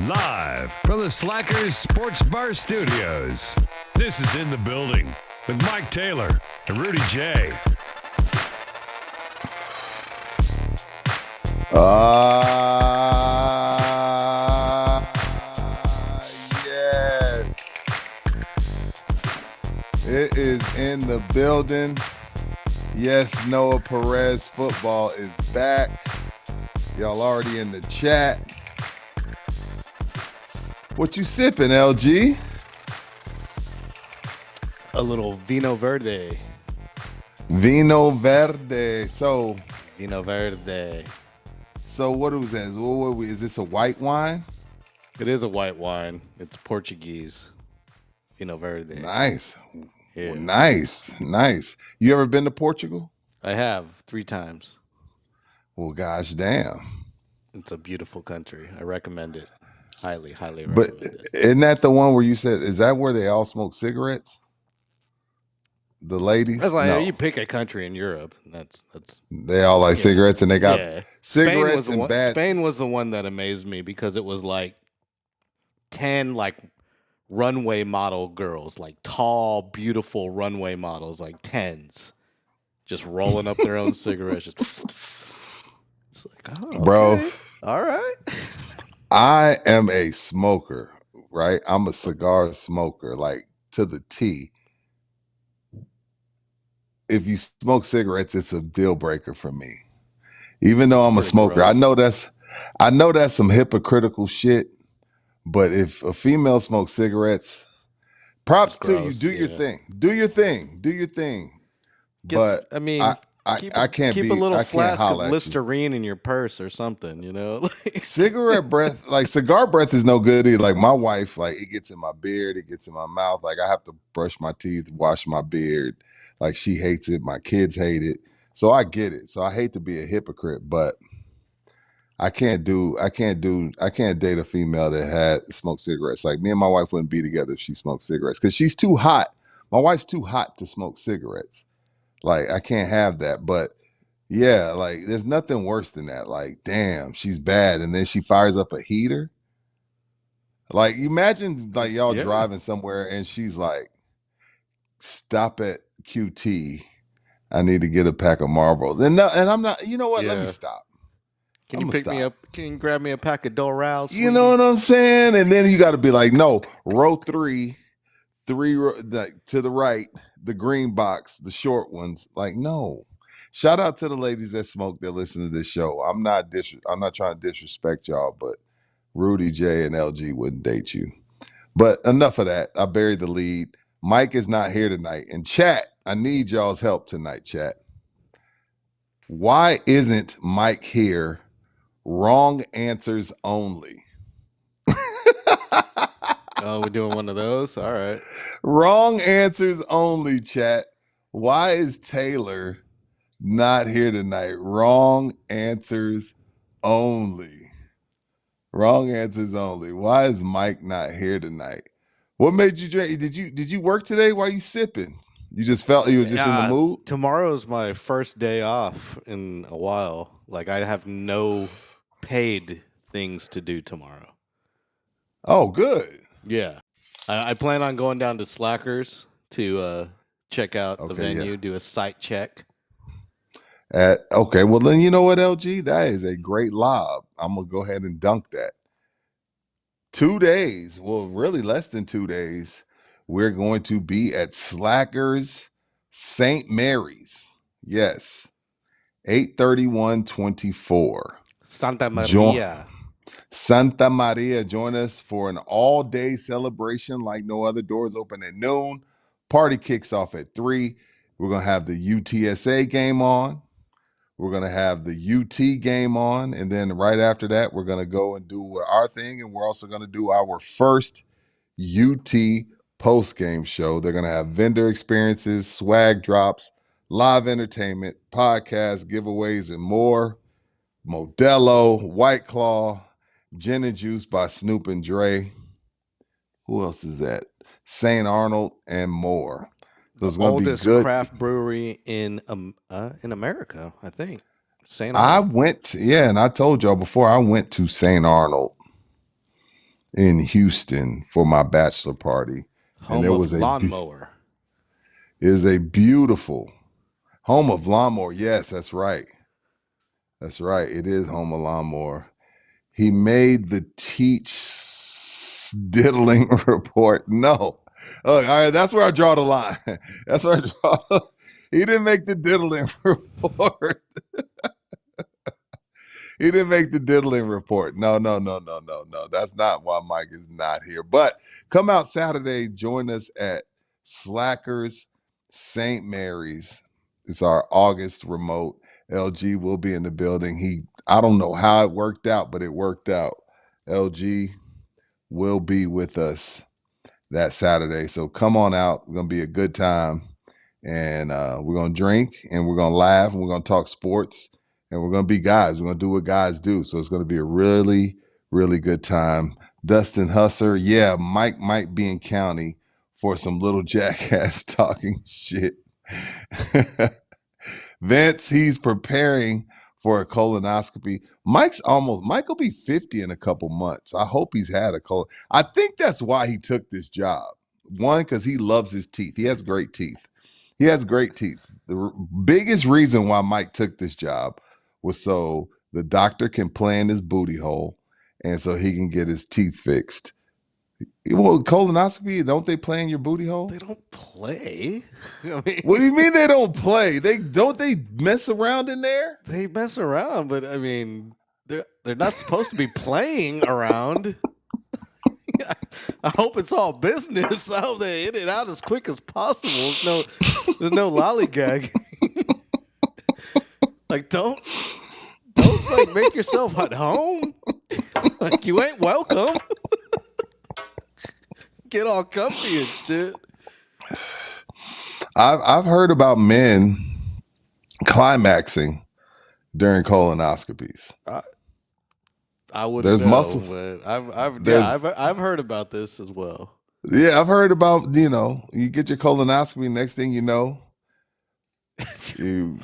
Live from the Slackers Sports Bar Studios. This is In the Building with Mike Taylor and Rudy Jay. Yes. It is in the building. Yes, Noah Perez football is back. Y'all already in the chat. What you sipping, LG? A little Vinho Verde. Vino Verde. Vinho Verde. So what was that? Is this a white wine? It is a white wine. It's Portuguese. Vinho Verde. Nice. Yeah. Nice. You ever been to Portugal? I have 3 times. Well, gosh damn. It's a beautiful country. I recommend it. Highly recommend But it. isn't that the one where you said, is that where they all smoke cigarettes? The ladies? That's like No. you pick a country in Europe. That's They all like cigarettes, and they got cigarettes and bad. Spain was the one that amazed me because it was like 10 like runway model girls, like tall, beautiful runway models, like 10s, just rolling up their own cigarettes. It's like, oh, okay. Bro, all right. I am a smoker, right? I'm a cigar smoker, like to the T. If you smoke cigarettes, it's a deal breaker for me. Even though I'm a smoker, gross. I know that's some hypocritical shit. But if a female smokes cigarettes, props to you. Do your thing. Do your thing. But I mean, I can't keep be a little I can't flask of holla at you. Listerine in your purse or something, you know. Cigarette breath, like cigar breath, is no good either. Like my wife, like it gets in my beard, it gets in my mouth. Like I have to brush my teeth, wash my beard. Like she hates it. My kids hate it. So I get it. So I hate to be a hypocrite, but I can't date a female that had smoked cigarettes. Like me and my wife wouldn't be together if she smoked cigarettes because she's too hot. My wife's too hot to smoke cigarettes. Like I can't have that. But yeah, like there's nothing worse than that. Like, damn, she's bad. And then she fires up a heater. Like imagine like y'all driving somewhere and she's like, stop at QT. I need to get a pack of Marlboros. And I'm not, you know what? Let me stop. Can you grab me a pack of Dorals? You know what I'm saying? And then you got to be like, no, row three to the right, the green box, the short ones. Like, no. Shout out to the ladies that smoke that listen to this show. I'm not trying to disrespect y'all, but Rudy Jay and LG wouldn't date you. But enough of that. I buried the lead. Mike is not here tonight. And chat, I need y'all's help tonight, chat. Why isn't Mike here? Wrong answers only. Oh, we're doing one of those? All right. Wrong answers only, chat. Why is Taylor not here tonight? Wrong answers only. Wrong answers only. Why is Mike not here tonight? What made you drink? Did you work today? Why are you sipping? You just felt you were just in the mood? Tomorrow's my first day off in a while. Like I have no paid things to do tomorrow. Oh, good. Yeah. I plan on going down to Slackers to check out the venue, do a site check. Okay, well then you know what, LG? That is a great lob. I'm going to go ahead and dunk that. 2 days, well, really less than 2 days, we're going to be at Slackers St. Mary's. Yes. 8/31/24. Santa Maria. Santa Maria, join us for an all-day celebration like no other. Doors open at noon. Party kicks off at 3. We're going to have the UTSA game on. We're going to have the UT game on. And then right after that, we're going to go and do our thing. And we're also going to do our first UT post-game show. They're going to have vendor experiences, swag drops, live entertainment, podcasts, giveaways, and more. Modelo, White Claw, Gin and Juice by Snoop and Dre. Who else is that? St. Arnold and more. The oldest craft brewery in America, I think. St. Arnold. I went, and I told y'all before, I went to St. Arnold. in Houston for my bachelor party. And Home of lawnmower. Is a beautiful home of lawnmower. Yes, that's right. That's right. It is home of lawnmower. He made the teach diddling report. No. All right, that's where I draw the line. That's where I draw. He didn't make the diddling report. He didn't make the diddling report. No. That's not why Mike is not here. But come out Saturday, join us at Slackers St. Mary's. It's our August remote. LG will be in the building. I don't know how it worked out, but it worked out. LG will be with us that Saturday. So come on out. It's going to be a good time. And we're going to drink and we're going to laugh and we're going to talk sports and we're going to be guys. We're going to do what guys do. So it's going to be a really, really good time. Dustin Husser, yeah, Mike might be in county for some little jackass talking shit. Vince, he's preparing for a colonoscopy. Mike will be 50 in a couple months. I hope he's had a colon. I think that's why he took this job. One, because he loves his teeth. He has great teeth. The biggest reason why Mike took this job was so the doctor can play in his booty hole and so he can get his teeth fixed. Well, colonoscopy, don't they play in your booty hole? They don't play. I mean, what do you mean they don't play? They mess around in there? They mess around, but I mean, they're not supposed to be playing around. I hope it's all business. I hope they in and out as quick as possible. There's no lollygag. Like don't like make yourself at home. Like you ain't welcome. Get all comfy and shit. I've heard about men climaxing during colonoscopies. I wouldn't There's know, muscle, but I've heard about this as well. Yeah, I've heard about, you get your colonoscopy, next thing you know, you're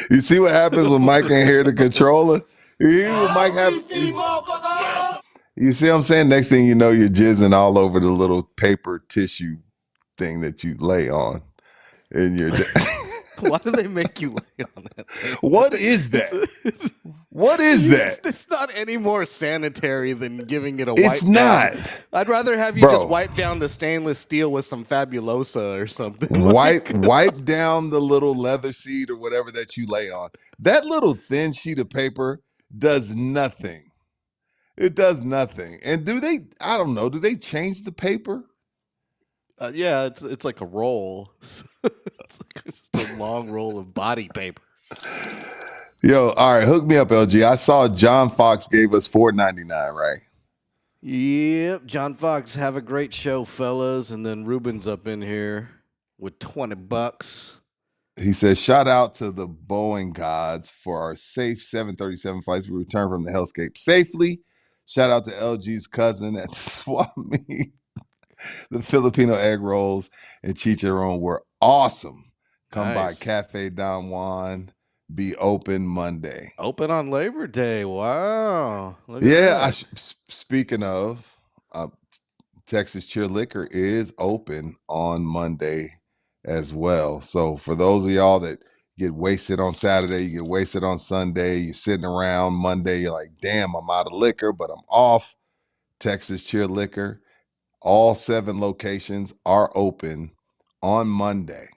You see what happens when Mike ain't here to control it? You hear what Mike You see what I'm saying? Next thing you know, you're jizzing all over the little paper tissue thing that you lay on. And you're Why do they make you lay on that thing? What is that? What is that? It's not any more sanitary than giving it a wipe. It's not. Down. I'd rather have you just wipe down the stainless steel with some Fabulosa or something. Wipe down the little leather seat or whatever that you lay on. That little thin sheet of paper does nothing. It does nothing. And do they change the paper? Yeah, it's like a roll. It's like just a long roll of body paper. Yo, all right, hook me up, LG. I saw John Fox gave us $4.99, right? Yep, John Fox, have a great show, fellas. And then Ruben's up in here with $20. He says, shout out to the Boeing gods for our safe 737 flights. We returned from the hellscape safely. Shout out to LG's cousin at the swap meet. The Filipino egg rolls and chicharron were awesome. Come by Cafe Don Juan. Be open Monday. Open on Labor Day. Wow. Speaking of, Texas Cheer Liquor is open on Monday as well. So for those of y'all that get wasted on Saturday, you get wasted on Sunday, you're sitting around Monday, you're like, damn, I'm out of liquor, but I'm off. Texas Cheer Liquor. All 7 locations are open on Monday.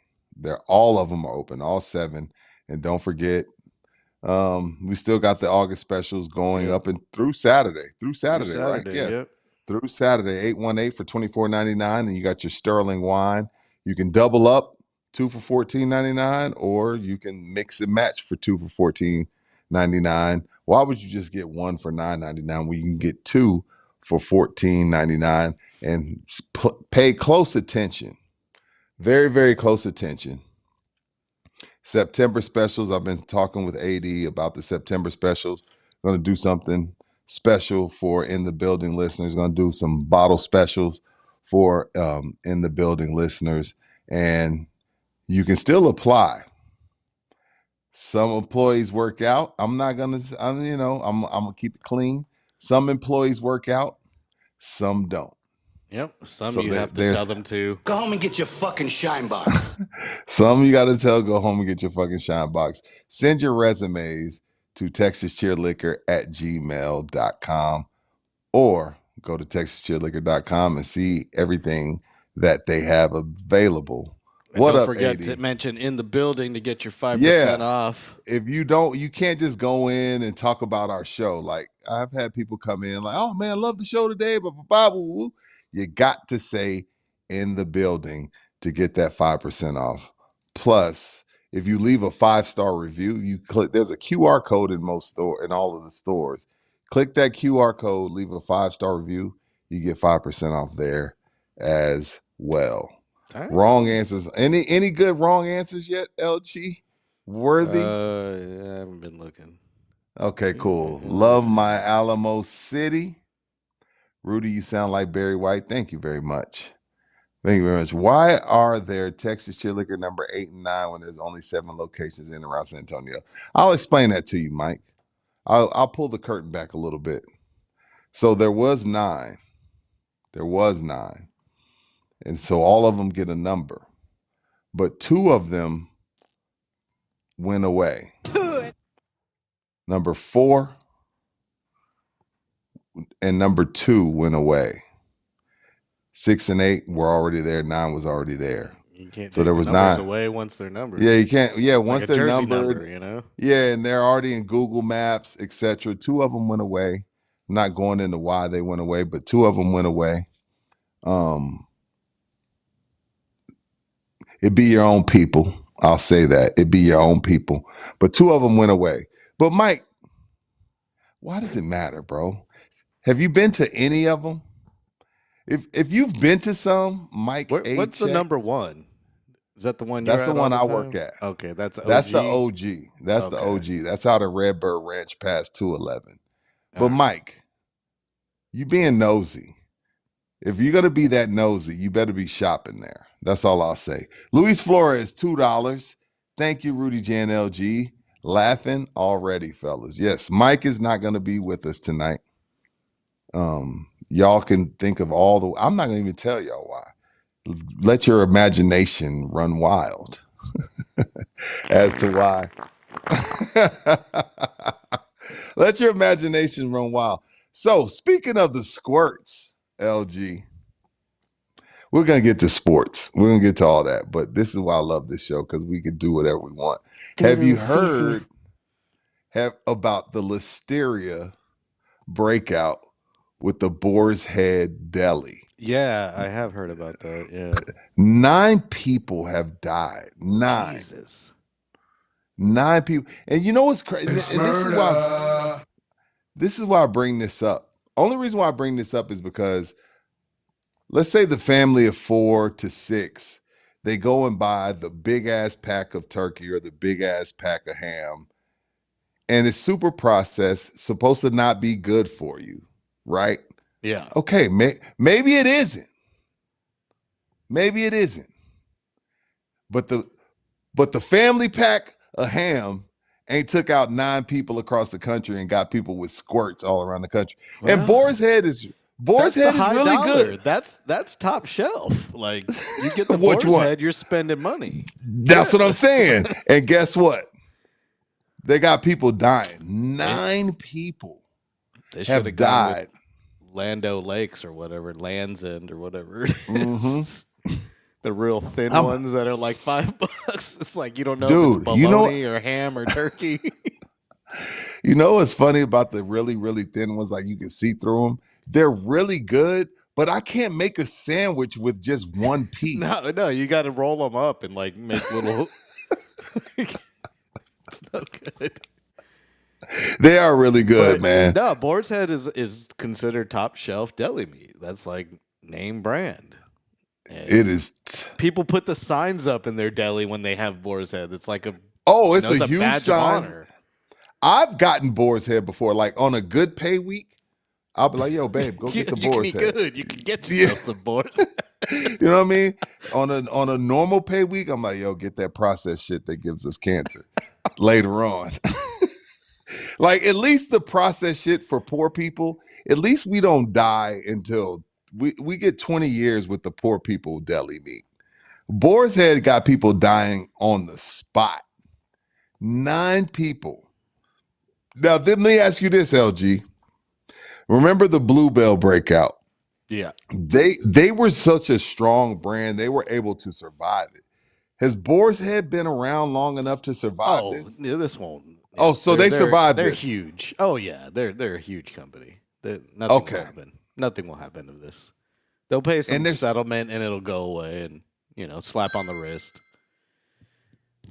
All of them are open, all 7. And don't forget, we still got the August specials going up and through Saturday. Through Saturday, right? Yeah. Yep. Through Saturday, 818 for $24.99, and you got your Sterling wine. You can double up 2 for $14.99, or you can mix and match for 2 for $14.99. Why would you just get 1 for $9.99 when you can get 2 for $14.99? And pay close attention, very, very close attention. September specials. I've been talking with AD about the September specials. Going to do something special for In the Building listeners. Going to do some bottle specials for In the Building listeners. And you can still apply. Some employees work out. I'm gonna keep it clean. Some employees work out, some don't. Yep. Some So you have to tell them to go home and get your fucking shine box. some you got to tell go home and get your fucking shine box. Send your resumes to texascheerliquor@gmail.com or go to texascheerliquor.com and see everything that they have available. And What don't up, forget 80? to mention in the building to get your 5% Yeah. off. If you don't, you can't just go in and talk about our show. Like I've had people come in like, oh man, I love the show today, but you got to say in the building to get that 5% off. Plus, if you leave a 5-star review, you click, there's a QR code in all of the stores. Click that QR code, leave a 5-star review, you get 5% off there as well. Right. Wrong answers. Any good wrong answers yet, LG? Worthy? I haven't been looking. Okay, cool. Let me Love see. my Alamo City. Rudy, you sound like Barry White. Thank you very much. Thank you very much. Why are there Texas Cheer Liquor number 8 and 9 when there's only 7 locations in and around San Antonio? I'll explain that to you, Mike. I'll pull the curtain back a little bit. So there was 9. There was 9. And so all of them get a number. But 2 of them went away. Number 4 and number 2 went away. 6 and 8 were already there. 9 was already there. You can't So take there the was numbers 9 away once they're numbered. Yeah, you can't. Yeah, It's once like a they're jersey numbered, number, you know. yeah, and they're already in Google Maps, etc. 2 of them went away. I'm not going into why they went away, but 2 of them went away. It'd be your own people. I'll say that. It'd be your own people. But 2 of them went away. But Mike, why does it matter, bro? Have you been to any of them? If you've been to some, Mike, What's the number 1? Is that the one you're That's at the one all I the work time? at. Okay, that's OG. That's the OG. That's the Okay. OG. That's out of Redbird Ranch past 211. But All right. Mike, you being nosy. If you're gonna be that nosy, you better be shopping there. That's all I'll say. Luis Flores, $2. Thank you, Rudy Jay LG. Laughing already, fellas. Yes, Mike is not gonna be with us tonight. Y'all can think of all the. I'm not gonna even tell y'all why. Let your imagination run wild as to why. Let your imagination run wild. So, speaking of the squirts, LG, we're going to get to sports. We're going to get to all that. But this is why I love this show, because we can do whatever we want. Have you heard about the Listeria breakout with the Boar's Head Deli? Yeah, I have heard about that. Yeah. 9 people have died. 9. Jesus. 9 people. And you know what's crazy? And this is why I bring this up. Only reason why I bring this up is because let's say the family of 4 to 6, they go and buy the big ass pack of turkey or the big ass pack of ham, and it's super processed, supposed to not be good for you, right? Yeah. Okay, maybe it isn't. Maybe it isn't. But the family pack of ham ain't took out 9 people across the country and got people with squirts all around the country. Well, and Boar's Head is really dollar. good. That's top shelf. Like you get the Which Boar's one? Head, you're spending money. That's what I'm saying. And guess what? They got people dying. 9 people They should have died. Lando Lakes or whatever, Land's End or whatever it is. Mm-hmm. The real thin ones that are like $5. It's like you don't know Dude, if it's bologna or ham or turkey. You know what's funny about the really, really thin ones? Like you can see through them. They're really good, but I can't make a sandwich with just one piece. No, you got to roll them up and like make little. It's no good. They are really good, man. No, Boar's Head is considered top shelf deli meat. That's like name brand. And it is. People put the signs up in their deli when they have Boar's Head. It's like it's it's a huge badge sign. of honor. I've gotten Boar's Head before, like on a good pay week. I'll be like, "Yo, babe, go get the Boar's Head." Good. You can get yourself some Boar's Head. You know what I mean? On a normal pay week, I'm like, yo, get that processed shit that gives us cancer later on. Like at least the processed shit for poor people, at least we don't die until we get 20 years with the poor people deli meat. Boar's Head got people dying on the spot. 9 people. Now, then let me ask you this, LG. Remember the Bluebell breakout? Yeah. They were such a strong brand. They were able to survive it. Has Boar's Head been around long enough to survive Oh, this? yeah, this won't. Yeah, Oh, so they survived They're this. huge. Oh yeah, they're a huge company. Nothing will Okay. happen. Nothing will happen to this. They'll pay some And there's settlement and it'll go away, and slap on the wrist.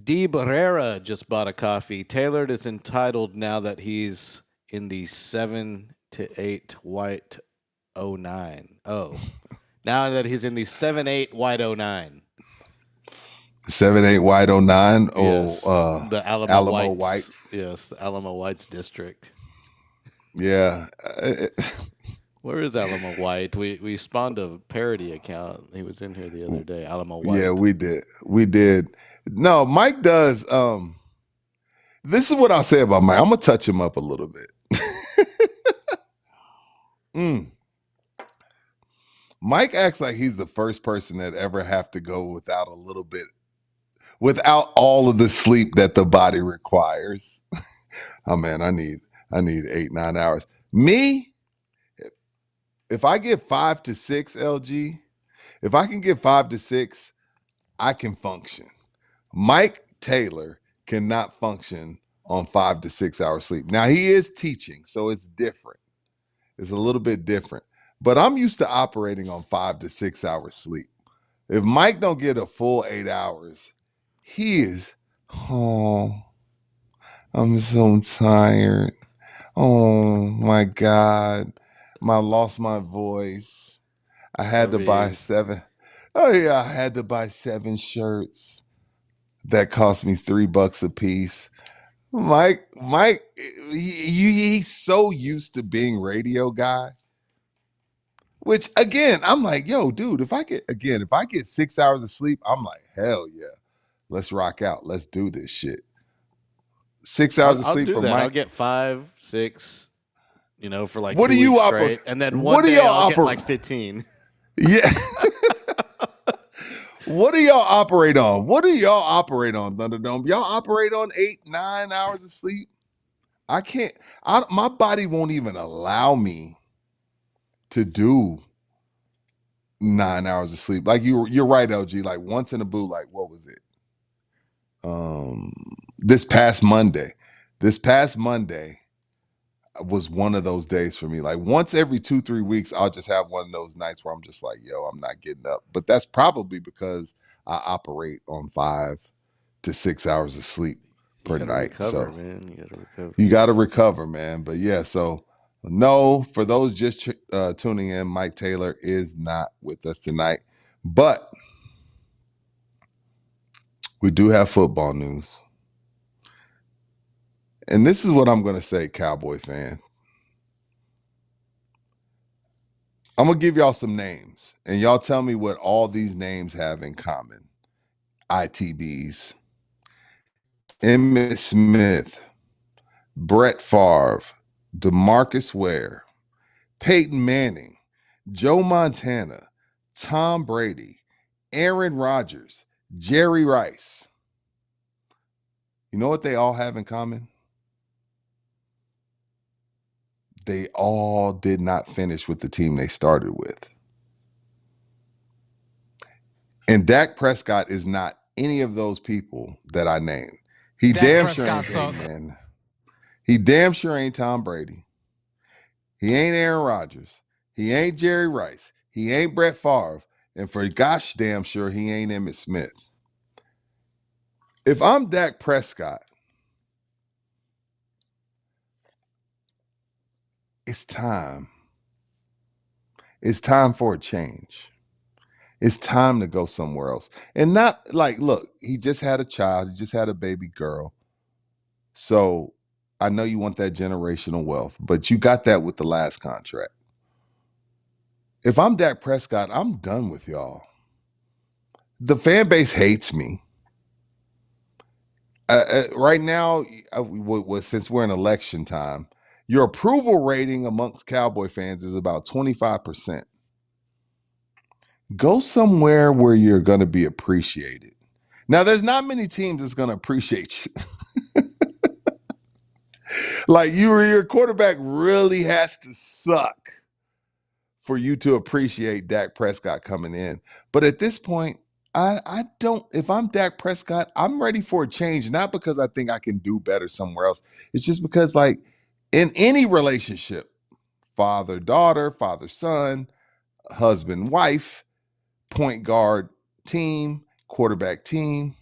D. Barrera just bought a coffee. Tailored is entitled now that he's in the 7 to 8 white 09. Oh, now that he's in the 7-8 white 09. 7-8 White 09. Yes, the Alamo Whites. Yes, the Alamo Whites district. Yeah. Where is Alamo White? We spawned a parody account. He was in here the other day. Alamo White. Yeah, we did. No, Mike does. This is what I'll say about Mike. I'm gonna touch him up a little bit. Mike acts like he's the first person that ever have to go without all of the sleep that the body requires. Oh man, I need 8-9 hours. Me, if I get 5 to 6, LG, if I can get 5 to 6, I can function. Mike Taylor cannot function on 5 to 6 hours sleep. Now he is teaching, so it's different. It's a little bit different. But I'm used to operating on 5 to 6 hours sleep. If Mike don't get a full 8 hours, he is, oh, I'm so tired. Oh my God. I lost my voice. I had to buy 7. Oh yeah, I had to buy 7 shirts. That cost me $3 a piece. Mike, he's so used to being radio guy. Which again, I'm like, yo, dude, if I get 6 hours of sleep, I'm like, hell yeah, let's rock out, let's do this shit. 6 hours of I'll sleep do for that. Mike. I'll get 5, 6, for like What 2 do you weeks oper- straight, and then what one do day y'all I'll get oper- like 15. Yeah. What do y'all operate on? Thunderdome? Y'all operate on 8-9 hours of sleep? I can't. My body won't even allow me to do 9 hours of sleep. Like you're right, LG. Like once in a blue, like what was it? This past Monday was one of those days for me. Like once every 2-3 weeks, I'll just have one of those nights where I'm just like, yo, I'm not getting up. But that's probably because I operate on 5 to 6 hours of sleep per night. Recover, So man. You gotta recover. you got to recover, man. But yeah, so no, for those just tuning in, Mike Taylor is not with us tonight. But we do have football news. And this is what I'm going to say, Cowboy fan. I'm going to give y'all some names, and y'all tell me what all these names have in common. ITBs. Emmitt Smith, Brett Favre, DeMarcus Ware, Peyton Manning, Joe Montana, Tom Brady, Aaron Rodgers, Jerry Rice. You know what they all have in common? They all did not finish with the team they started with. And Dak Prescott is not any of those people that I named. He damn sure ain't Peyton Manning. He damn sure ain't Tom Brady. He ain't Aaron Rodgers. He ain't Jerry Rice. He ain't Brett Favre. And for gosh damn sure, he ain't Emmitt Smith. If I'm Dak Prescott, it's time. It's time for a change. It's time to go somewhere else. And not like, look, he just had a child. He just had a baby girl. So I know you want that generational wealth, but you got that with the last contract. if I'm Dak Prescott, I'm done with y'all. The fan base hates me. Right now, since we're in election time, your approval rating amongst Cowboy fans is about 25%. Go somewhere where you're going to be appreciated. Now, there's not many teams that's going to appreciate you. Like your quarterback really has to suck for you to appreciate Dak Prescott coming in. But at this point, I don't, if I'm Dak Prescott, I'm ready for a change, not because I think I can do better somewhere else. It's just because, like, in any relationship, father, daughter, father, son, husband, wife, point guard team, quarterback team,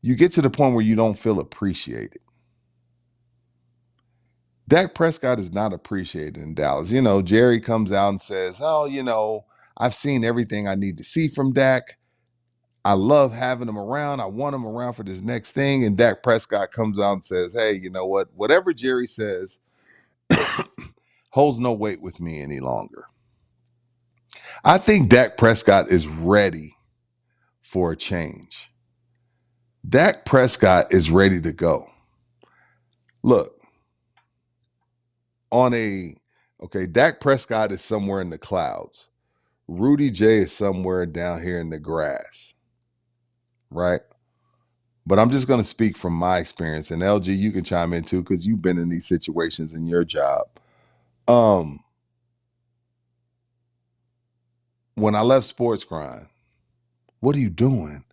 you get to the point where you don't feel appreciated. Dak Prescott is not appreciated in Dallas. You know, Jerry comes out and says, oh, you know, I've seen everything I need to see from Dak. I love having him around. I want him around for this next thing. And Dak Prescott comes out and says, hey, you know what? Whatever Jerry says holds no weight with me any longer. I think Dak Prescott is ready for a change. Dak Prescott is ready to go. Look, Dak Prescott is somewhere in the clouds. Rudy Jay is somewhere down here in the grass, right? But I'm just going to speak from my experience. And LG, you can chime in too, because you've been in these situations in your job. When I left Sports Grind, what are you doing?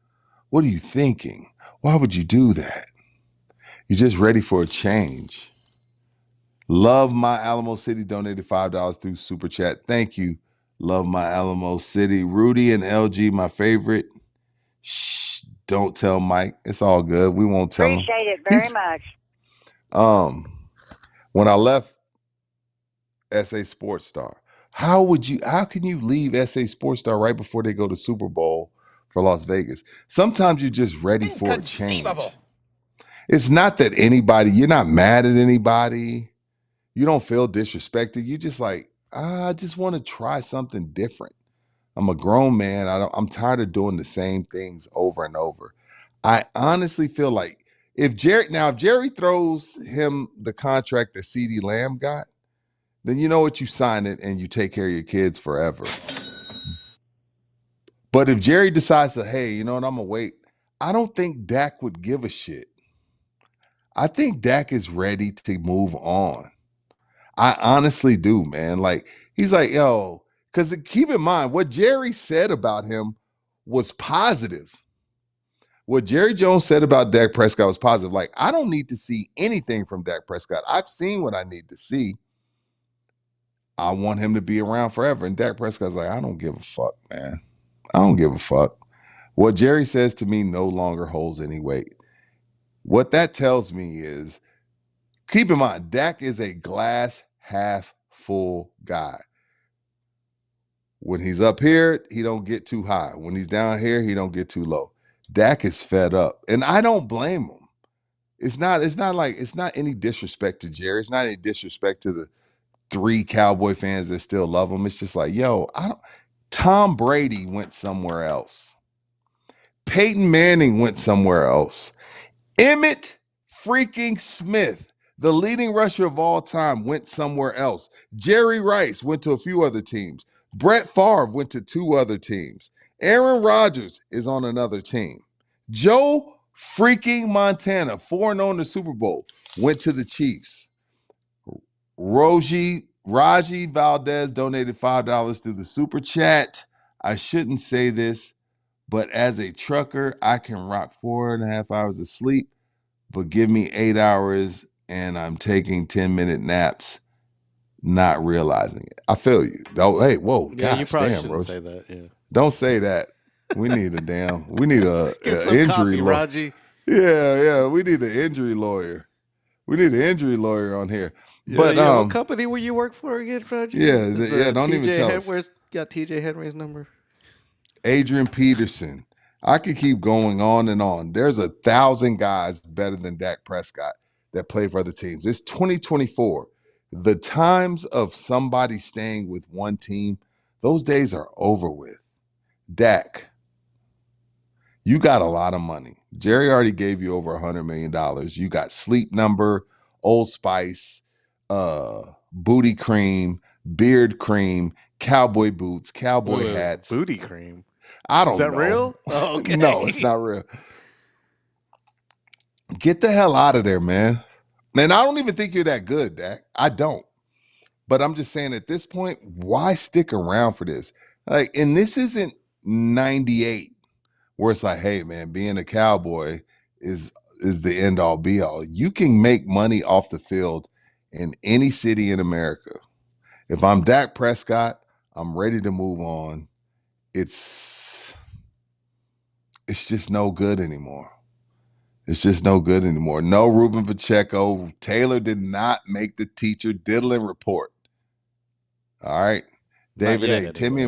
What are you thinking? Why would you do that? You're just ready for a change. Love My Alamo City donated $5 through Super Chat. Thank you. Love My Alamo City. Rudy and LG, my favorite. Shh, don't tell Mike. It's all good. We won't tell him. Appreciate it very much. When I left SA Sports Star, how can you leave SA Sports Star right before they go to Super Bowl for Las Vegas? Sometimes you're just ready for a change. It's not that you're not mad at anybody. You don't feel disrespected. You just like, I just want to try something different. I'm a grown man. I'm tired of doing the same things over and over. I honestly feel like if Jerry throws him the contract that CeeDee Lamb got, then you know what, you sign it and you take care of your kids forever. But if Jerry decides to, hey, you know what, I'm going to wait, I don't think Dak would give a shit. I think Dak is ready to move on. I honestly do, man. Like, he's like, yo, because keep in mind, what Jerry said about him was positive. What Jerry Jones said about Dak Prescott was positive. Like, I don't need to see anything from Dak Prescott. I've seen what I need to see. I want him to be around forever. And Dak Prescott's like, I don't give a fuck, man. I don't give a fuck. What Jerry says to me no longer holds any weight. What that tells me is, keep in mind, Dak is a glass half full guy. When he's up here, he don't get too high. When he's down here, he don't get too low. Dak is fed up, and I don't blame him. It's not any disrespect to Jerry. It's not any disrespect to the 3 Cowboy fans that still love him. It's just like, yo, Tom Brady went somewhere else. Peyton Manning went somewhere else. Emmitt freaking Smith, the leading rusher of all time, went somewhere else. Jerry Rice went to a few other teams. Brett Favre went to 2 other teams. Aaron Rodgers is on another team. Joe freaking Montana, 4-0 in the Super Bowl, went to the Chiefs. Raji Valdez donated $5 through the Super Chat. I shouldn't say this, but as a trucker, I can rock 4.5 hours of sleep, but give me 8 hours and I'm taking 10-minute naps, not realizing it. I feel you. Oh, hey, whoa, Yeah, gosh, you probably damn, shouldn't Roach. say that. Yeah. Don't say that. We need a Get some injury coffee, lawyer. Raji. Yeah, we need an injury lawyer. We need an injury lawyer on here. But what company will you work for again, Raji? Don't even tell us. Where's got TJ Henry's number? Adrian Peterson. I could keep going on and on. There's 1,000 guys better than Dak Prescott that play for other teams. It's 2024. The times of somebody staying with one team, Those days are over with. Dak, you got a lot of money. Jerry already gave you over $100 million. You got Sleep Number, Old Spice, booty cream, beard cream, cowboy boots, cowboy Wait, hats. booty cream. I Is don't that know. real? Oh, okay. No, it's not real. Get the hell out of there, man. And I don't even think you're that good, Dak. I don't. But I'm just saying at this point, why stick around for this? Like, and this isn't 98 where it's like, hey man, being a Cowboy is the end all be all. You can make money off the field in any city in America. If I'm Dak Prescott, I'm ready to move on. It's just no good anymore. It's just no good anymore. No Ruben Pacheco. Taylor did not make the teacher diddling report. All right. David yet, A. Timmy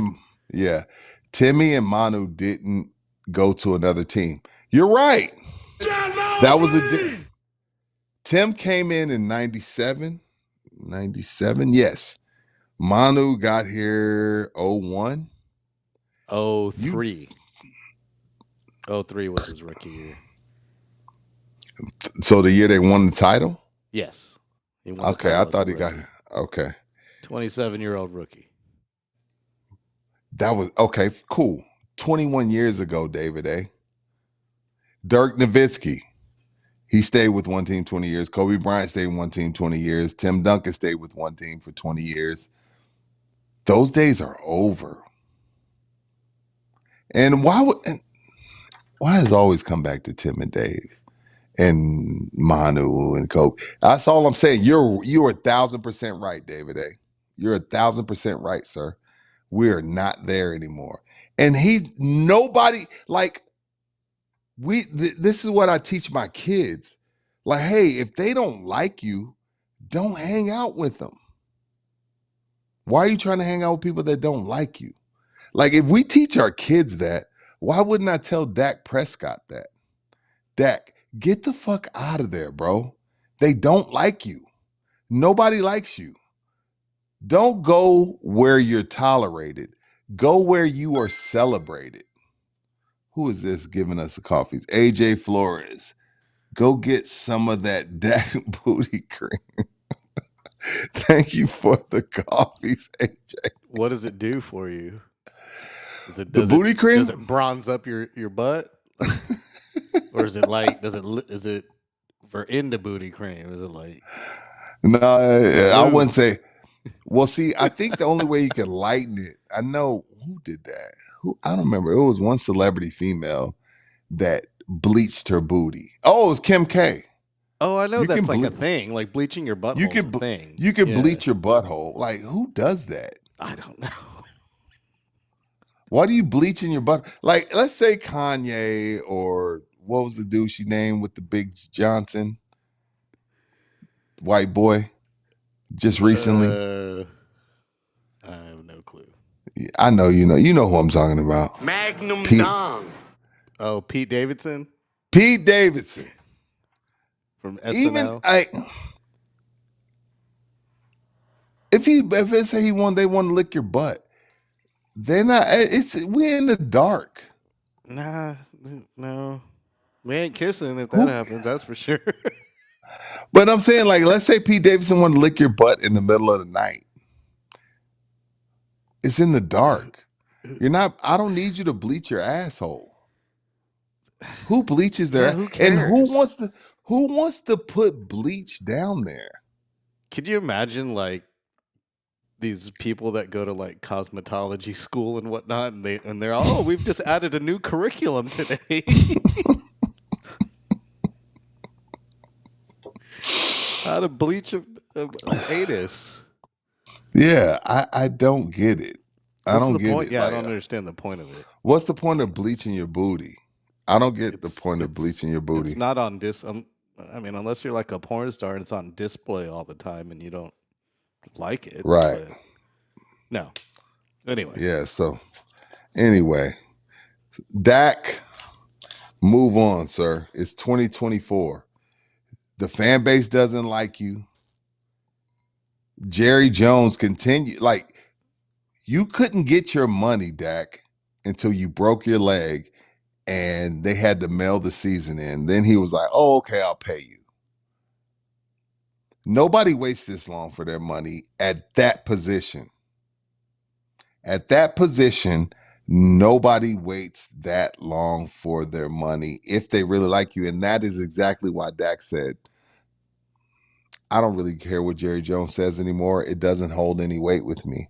anyway. Timmy and Manu didn't go to another team. You're right. That was Tim came in 97. 97, yes. Manu got here 01. 03. 03 was his rookie year. So the year they won the title? Yes. He won the Okay, title I as thought a he got rookie. okay. 27-year-old rookie. That was okay, cool. 21 years ago, David A. Dirk Nowitzki. He stayed with one team 20 years. Kobe Bryant stayed with one team 20 years. Tim Duncan stayed with one team for 20 years. Those days are over. And why does it always come back to Tim and Dave and Manu and Kobe? That's all I'm saying. You're 1,000% right, David A. You're 1,000% right, sir. We're not there anymore. And nobody like this is what I teach my kids. Like, hey, if they don't like you, don't hang out with them. Why are you trying to hang out with people that don't like you? Like, if we teach our kids that, why wouldn't I tell Dak Prescott that? Dak, get the fuck out of there, bro. They don't like you. Nobody likes you. Don't go where you're tolerated. Go where you are celebrated. Who is this giving us the coffees? AJ Flores. Go get some of that Dak booty cream. Thank you for the coffees, AJ. What does it do for you? The booty cream? Does it bronze up your butt? Like, or is it like is it for into booty cream? Is it like No, I wouldn't say. Well, see, I think the only way you can lighten it, I know who did that. I don't remember. It was one celebrity female that bleached her booty. Oh, it was Kim K. Oh, I know You that's can like a thing. Like bleaching your butthole is a thing. You can Yeah. bleach your butthole. Like, who does that? I don't know. Why do you bleach in your butt? Like, let's say Kanye or what was the dude she named with the big Johnson? White boy. Just recently. I have no clue. I know you know who I'm talking about. Magnum Pete. Dong. Oh, Pete Davidson Pete Davidson. from SNL. Even if it say they want to lick your butt, they're not. We're in the dark. Nah, no, we ain't kissing if that happens. That's for sure. But I'm saying, like, let's say Pete Davidson wanted to lick your butt in the middle of the night. It's in the dark. You're not. I don't need you to bleach your asshole. Who bleaches their? Who cares? And who wants to put bleach down there? Could you imagine like these people that go to like cosmetology school and whatnot, and they're all, oh, we've just added a new curriculum today. How to bleach a anus. Yeah, I don't get it. I don't get it. Yeah, like, I don't understand the point of it. What's the point of bleaching your booty? I don't get the point of bleaching your booty. It's not on I mean, unless you're like a porn star and it's on display all the time and you don't like it. Right. But no. Anyway. Yeah, so anyway, Dak, move on, sir. It's 2024. The fan base doesn't like you. Jerry Jones continue. Like, You couldn't get your money, Dak, until you broke your leg and they had to mail the season in. Then he was like, oh, okay, I'll pay you. Nobody waits this long for their money at that position. At that position, nobody waits that long for their money if they really like you. And that is exactly why Dak said, I don't really care what Jerry Jones says anymore. It doesn't hold any weight with me.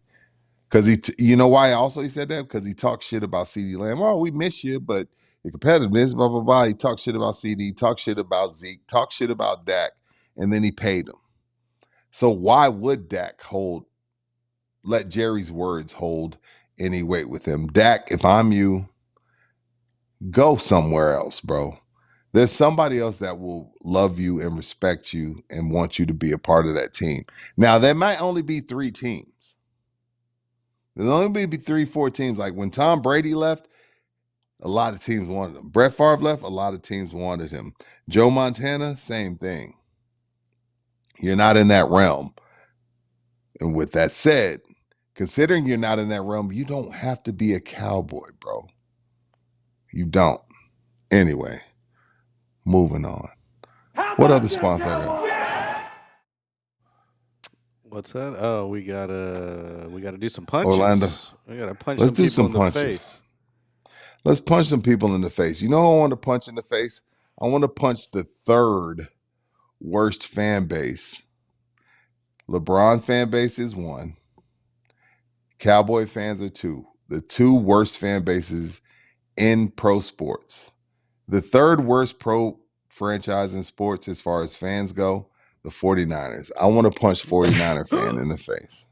Because you know why also he said that? Because he talked shit about CeeDee Lamb. Oh, we miss you, but the competitiveness, blah, blah, blah. He talked shit about CD, talked shit about Zeke, talked shit about Dak, and then he paid him. So why would Dak let Jerry's words hold any weight with him? Dak, if I'm you, go somewhere else, bro. There's somebody else that will love you and respect you and want you to be a part of that team. Now, there might only be 3 teams. There'll only be 3, 4 teams. Like when Tom Brady left, a lot of teams wanted him. Brett Favre left, a lot of teams wanted him. Joe Montana, same thing. You're not in that realm. And with that said, considering you're not in that realm, you don't have to be a Cowboy, bro. You don't. Anyway, moving on. What other sponsor I got? What's that? Oh, we gotta do some punches. Orlando. We gotta punch Let's some do people some in the punches. face. Let's punch some people in the face. You know who I want to punch in the face? I want to punch the 3rd worst fan base. LeBron fan base is 1. Cowboy fans are 2. The 2 worst fan bases in pro sports. The 3rd worst pro franchise in sports as far as fans go, the 49ers. I want to punch 49er fan in the face.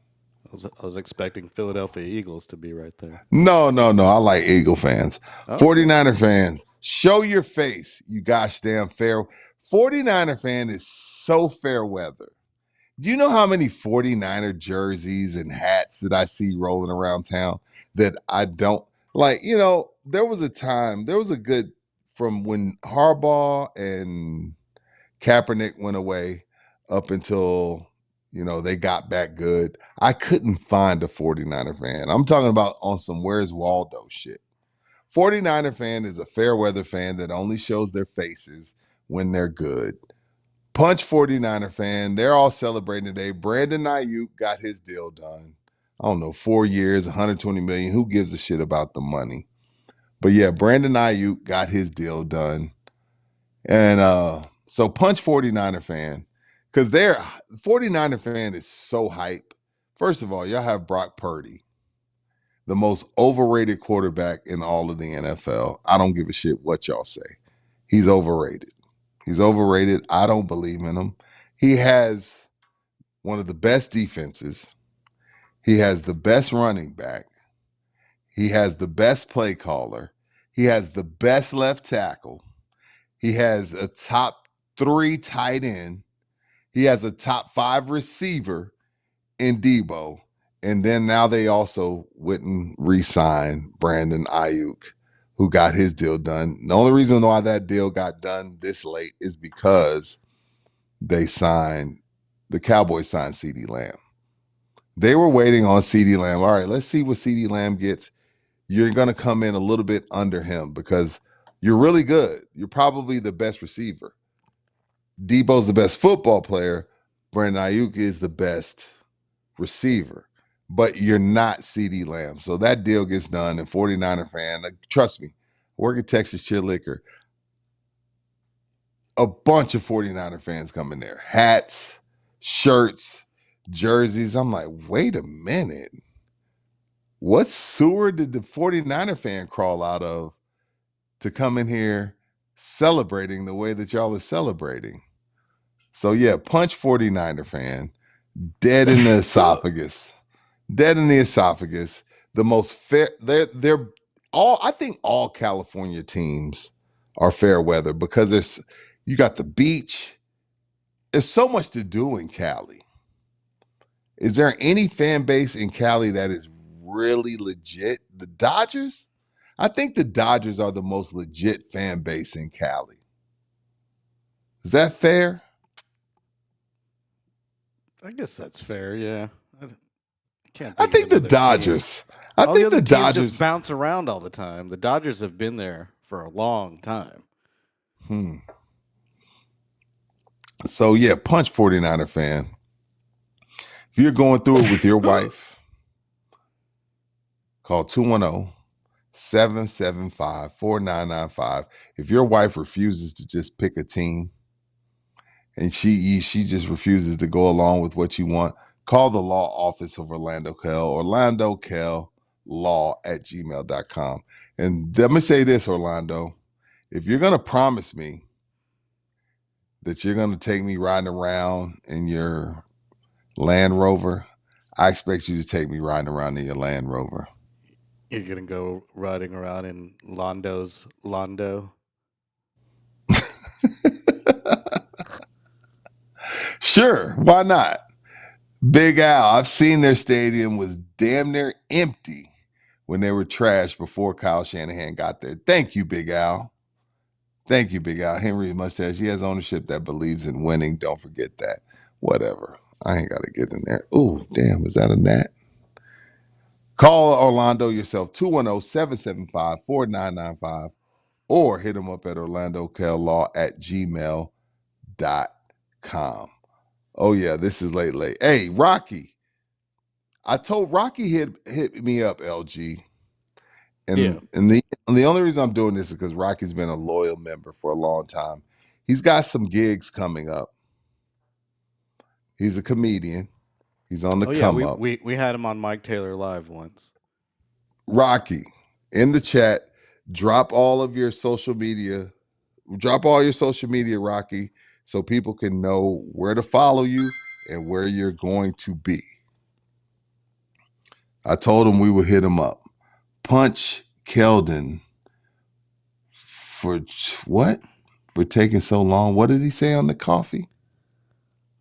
I was expecting Philadelphia Eagles to be right there. No. I like Eagle fans. Okay. 49er fans, show your face, you gosh damn fair. 49er fan is so fair weather. Do you know how many 49er jerseys and hats that I see rolling around town that I don't like? You know, there was a good from when Harbaugh and Kaepernick went away up until, they got back good. I couldn't find a 49er fan. I'm talking about on some Where's Waldo shit. 49er fan is a fair weather fan that only shows their faces when they're good. Punch 49er fan. They're all celebrating today. Brandon Ayuk got his deal done. I don't know, 4 years, $120 million. Who gives a shit about the money? But yeah, Brandon Ayuk got his deal done. And so punch 49er fan. Because 49er fan is so hype. First of all, y'all have Brock Purdy, the most overrated quarterback in all of the NFL. I don't give a shit what y'all say. He's overrated. I don't believe in him. He has one of the best defenses. He has the best running back. He has the best play caller. He has the best left tackle. He has a top 3 tight end. He has a top 5 receiver in Debo. And then now they also went and re-signed Brandon Ayuk, who got his deal done. The only reason why that deal got done this late is because the Cowboys signed CeeDee Lamb. They were waiting on CeeDee Lamb. All right, let's see what CeeDee Lamb gets. You're going to come in a little bit under him because you're really good. You're probably the best receiver. Debo's the best football player. Brandon Ayuk is the best receiver. But you're not CeeDee Lamb. So that deal gets done. And 49er fan, trust me, work at Texas Chill Liquor. A bunch of 49er fans come in there. Hats, shirts, jerseys. I'm like, wait a minute. What sewer did the 49er fan crawl out of to come in here celebrating the way that y'all are celebrating? So yeah, punch 49er fan. Dead in the esophagus. Dead in the esophagus. The most fair. They're all. I think all California teams are fair weather because you got the beach. There's so much to do in Cali. Is there any fan base in Cali that is really legit? The Dodgers? I think the Dodgers are the most legit fan base in Cali. Is that fair? I guess that's fair. Yeah. Can't I think of think the another team. Dodgers. I All the think other the teams Dodgers. just bounce around all the time. The Dodgers have been there for a long time. So yeah, punch 49er fan. If you're going through it with your wife, call 210-775-4995. If your wife refuses to just pick a team and she just refuses to go along with what you want, call the law office of Orlando Kell, orlandokell.law@gmail.com. And let me say this, Orlando, if you're going to promise me that you're going to take me riding around in your Land Rover, I expect you to take me riding around in your Land Rover. You're gonna go riding around in Londo's Londo. Sure, why not? Big Al, I've seen their stadium was damn near empty when they were trashed before Kyle Shanahan got there. Thank you, Big Al. Thank you, Big Al. Henry Mustache, he has ownership that believes in winning. Don't forget that. Whatever. I ain't got to get in there. Ooh, damn, was that a gnat? Call Orlando yourself, 210-775-4995, or hit him up at orlandokell@gmail.com. Oh, yeah, this is late. Hey, Rocky. I told Rocky hit me up, LG. And the only reason I'm doing this is because Rocky's been a loyal member for a long time. He's got some gigs coming up. He's a comedian. He's on the come up. We had him on Mike Taylor Live once. Rocky, in the chat, drop all your social media, Rocky, so people can know where to follow you and where you're going to be. I told him we would hit him up. Punch Keldon for what? For taking so long. What did he say on the coffee?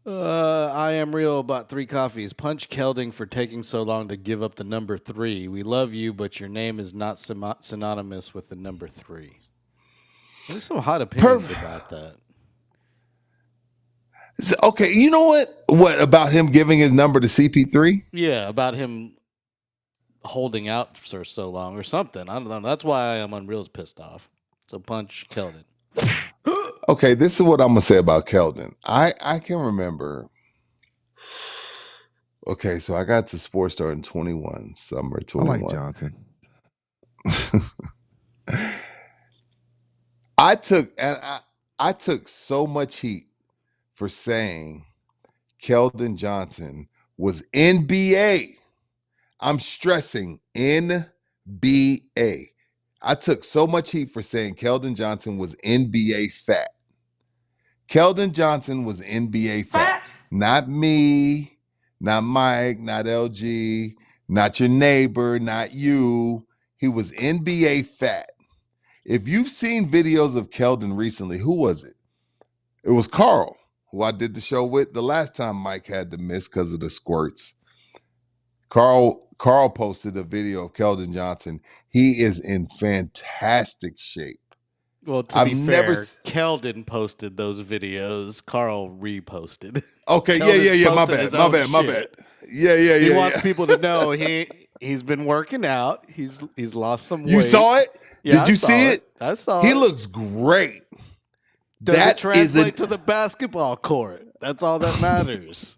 I am real about 3 coffees. Punch Kelding for taking so long to give up the number 3. We love you, but your name is not synonymous with the number 3. There's some hot opinions about that. Okay, you know what? What about him giving his number to CP3? Yeah, about him holding out for so long or something. I don't know. That's why I'm Unreal's pissed off. So punch Keldon. Okay, this is what I'm gonna say about Keldon. I can remember. Okay, so I got to Sports Star in 21, summer 21. I like Johnson. I took so much heat for saying Keldon Johnson was NBA. I'm stressing NBA. I took so much heat for saying Keldon Johnson was NBA fat. Keldon Johnson was NBA fat. Not me, not Mike, not LG, not your neighbor, not you. He was NBA fat. If you've seen videos of Keldon recently, who was it? It was Carl, who I did the show with the last time Mike had to miss because of the squirts. Carl posted a video of Keldon Johnson. He is in fantastic shape. Well, to be fair, Keldon posted those videos. Carl reposted. Okay, yeah. My bad. Yeah. He wants people to know he's been working out. He's lost some weight. You saw it? Yeah, Did you see it? I saw it. He looks great. Does it translate to the basketball court? That's all that matters.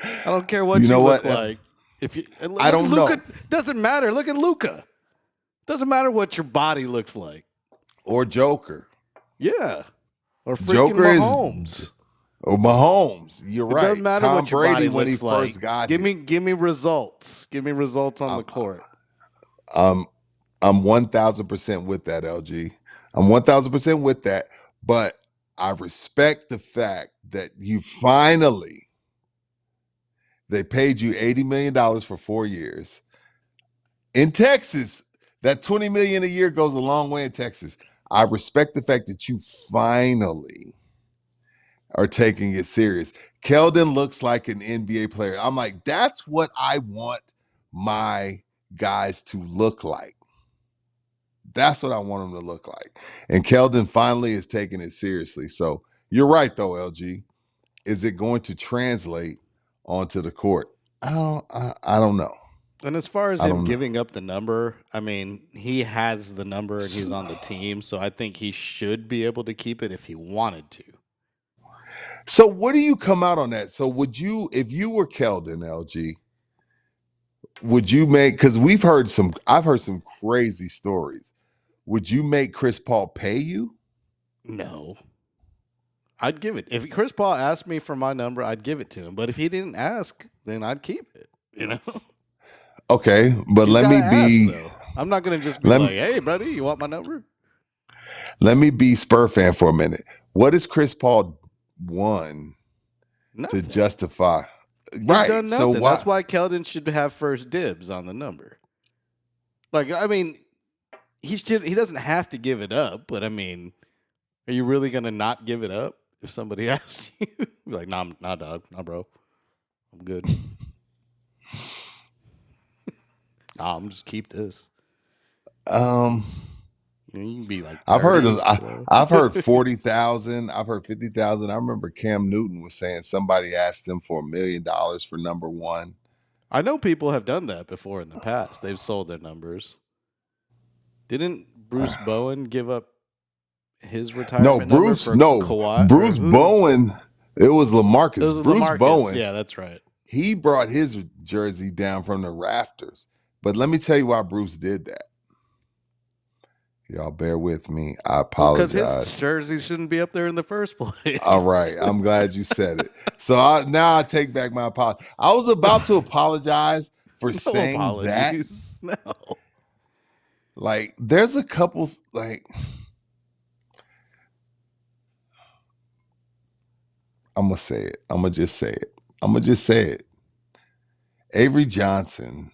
I don't care what you look like. I don't know. Doesn't matter. Look at Luka. Doesn't matter what your body looks like. Or Joker. Yeah. Or freaking Mahomes. Or Mahomes. You're right. It doesn't matter Tom what your Brady body when looks he like. first got Give me results. Give me results on the court. I'm 1,000% with that, LG. I'm 1,000% with that. But I respect the fact that they paid you $80 million for 4 years. In Texas, that $20 million a year goes a long way in Texas. I respect the fact that you finally are taking it serious. Keldon looks like an NBA player. I'm like, that's what I want my guys to look like. That's what I want them to look like. And Keldon finally is taking it seriously. So you're right, though, LG. Is it going to translate onto the court? I don't know. And as far as I him don't know. giving up the number, I mean, he has the number and he's on the team, so I think he should be able to keep it if he wanted to. So what do you come out on that? So would you, if you were Keldon, LG, would you make, because I've heard some crazy stories. Would you make Chris Paul pay you? No. I'd give it. If Chris Paul asked me for my number, I'd give it to him. But if he didn't ask, then I'd keep it. You know? Okay, but He's let gotta me be ask, though. I'm not gonna just be let like, me, hey, buddy, you want my number? let me be Spur fan for a minute. What has Chris Paul won to Nothing. justify? He's Right. done So nothing. why? That's why Keldon should have first dibs on the number. Like, I mean, he doesn't have to give it up, but I mean, are you really gonna not give it up if somebody asks you? Be like, nah, dog, nah, bro, I'm good. Nah, I'm just keep this. Um, You know, you can be like, I've heard 30, I've heard 40,000. I've heard 50,000. I remember Cam Newton was saying somebody asked him for $1 million for number one. I know people have done that before in the past. They've sold their numbers. Didn't Bruce Bowen give up his retirement number for Kawhi? Bruce Bowen. It was LaMarcus. It was Bruce LaMarcus. Bowen. Yeah, that's right. He brought his jersey down from the rafters. But let me tell you why Bruce did that. Y'all bear with me. I apologize. Because his jersey shouldn't be up there in the first place. All right. I'm glad you said it. So now I take back my apology. I was about to apologize for saying apologies. that. No. Like, there's a couple, like, I'm going to say it. I'm going to just say it. I'm going to just say it. Avery Johnson's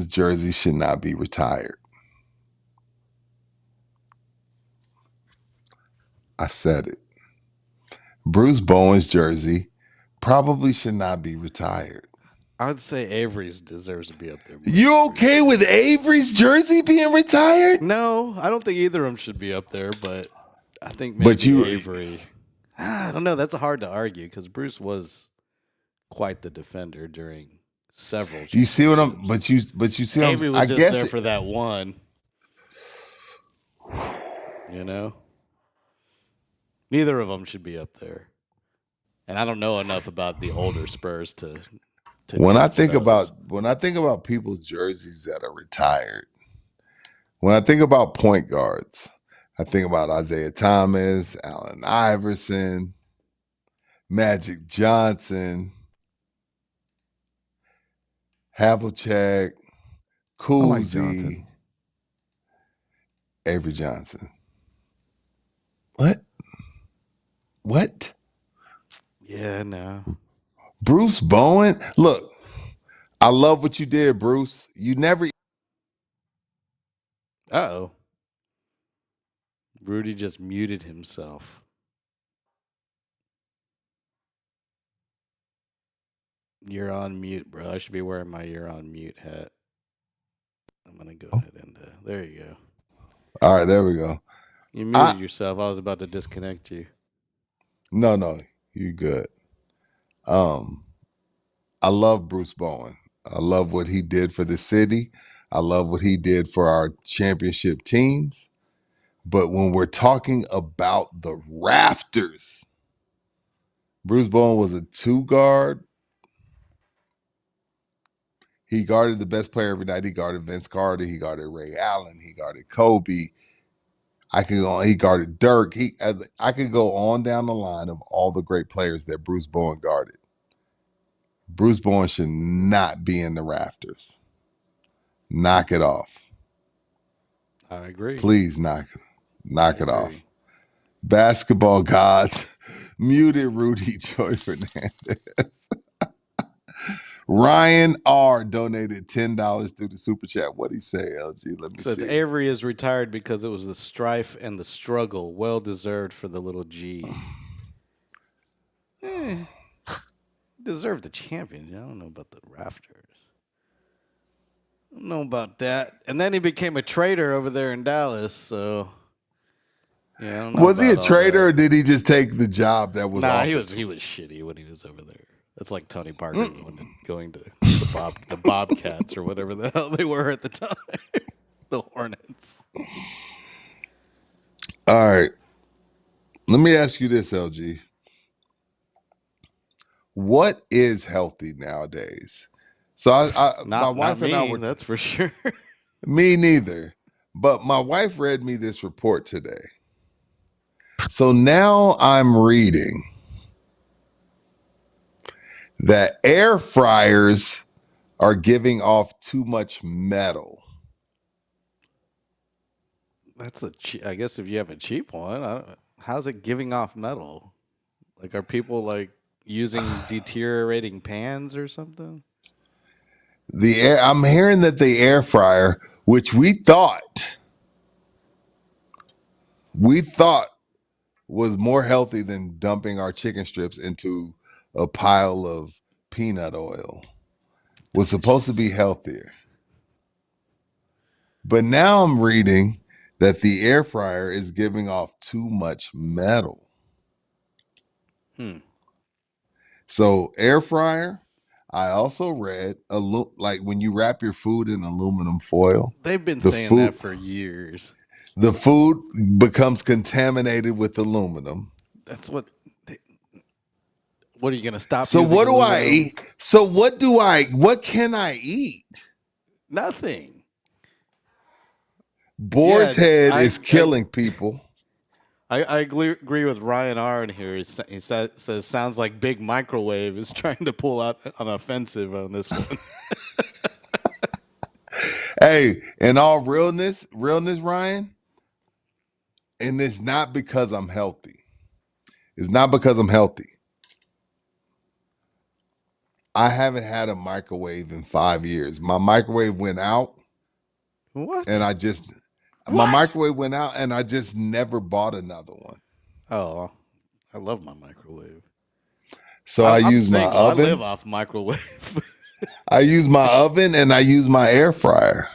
jersey should not be retired. I said it. Bruce Bowen's jersey probably should not be retired. I'd say Avery's deserves to be up there. You okay with Avery's jersey being retired? No, I don't think either of them should be up there, but I think maybe Avery. I don't know. That's hard to argue because Bruce was quite the defender during several. You see what I'm? But you see, Avery was I just guess there for that one. You know, neither of them should be up there, and I don't know enough about the older Spurs to when I think about people's jerseys that are retired, when I think about point guards, I think about Isaiah Thomas, Allen Iverson, Magic Johnson, Havlicek, Cousy, Avery Johnson. What? Yeah, no. Bruce Bowen. Look, I love what you did, Bruce. You never. Uh-oh. Rudy just muted himself. You're on mute, bro. I should be wearing my you're on mute hat. I'm going to go ahead and there you go. All right, there we go. You muted yourself. I was about to disconnect you. No, you good. I love Bruce Bowen. I love what he did for the city. I love what he did for our championship teams. But when we're talking about the rafters, Bruce Bowen was a 2-guard. He guarded the best player every night. He guarded Vince Carter. He guarded Ray Allen. He guarded Kobe. He guarded Dirk. I could go on down the line of all the great players that Bruce Bowen guarded. Bruce Bowen should not be in the rafters. Knock it off. I agree. Please knock it off. Basketball gods muted Rudy Joy Fernandez. Ryan R donated $10 through the super chat. What'd he say, LG? Let me see. Avery is retired because it was the strife and the struggle. Well deserved for the little G. Deserved the champion. I don't know about the rafters. I don't know about that. And then he became a traitor over there in Dallas. So, yeah, I don't know. Was he a traitor or did he just take the job that was offered? He was shitty when he was over there. That's like Tony Parker going to the Bobcats or whatever the hell they were at the time. The Hornets. All right. Let me ask you this, LG. What is healthy nowadays? So my wife and I were that's for sure. me neither. But my wife read me this report today. So now I'm reading that air fryers are giving off too much metal. That's I guess if you have a cheap one, how's it giving off metal? Like, are people like using deteriorating pans or something? I'm hearing that the air fryer, which we thought was more healthy than dumping our chicken strips into a pile of peanut oil, was supposed to be healthier. But now I'm reading that the air fryer is giving off too much metal. So air fryer, I also read like when you wrap your food in aluminum foil, They've been saying that for years. The food becomes contaminated with aluminum. That's what are you going to stop So using what do aluminum? I eat? So what can I eat? Nothing. Boar's head is killing people. I agree with Ryan R in here. He says sounds like Big Microwave is trying to pull out an offensive on this one. Hey, in all realness, Ryan, and it's not because I'm healthy. It's not because I'm healthy. I haven't had a microwave in 5 years. My microwave went out. What? And my microwave went out and I just never bought another one. Oh, I love my microwave. So I use my oven. I live off microwave. I use my oven and I use my air fryer.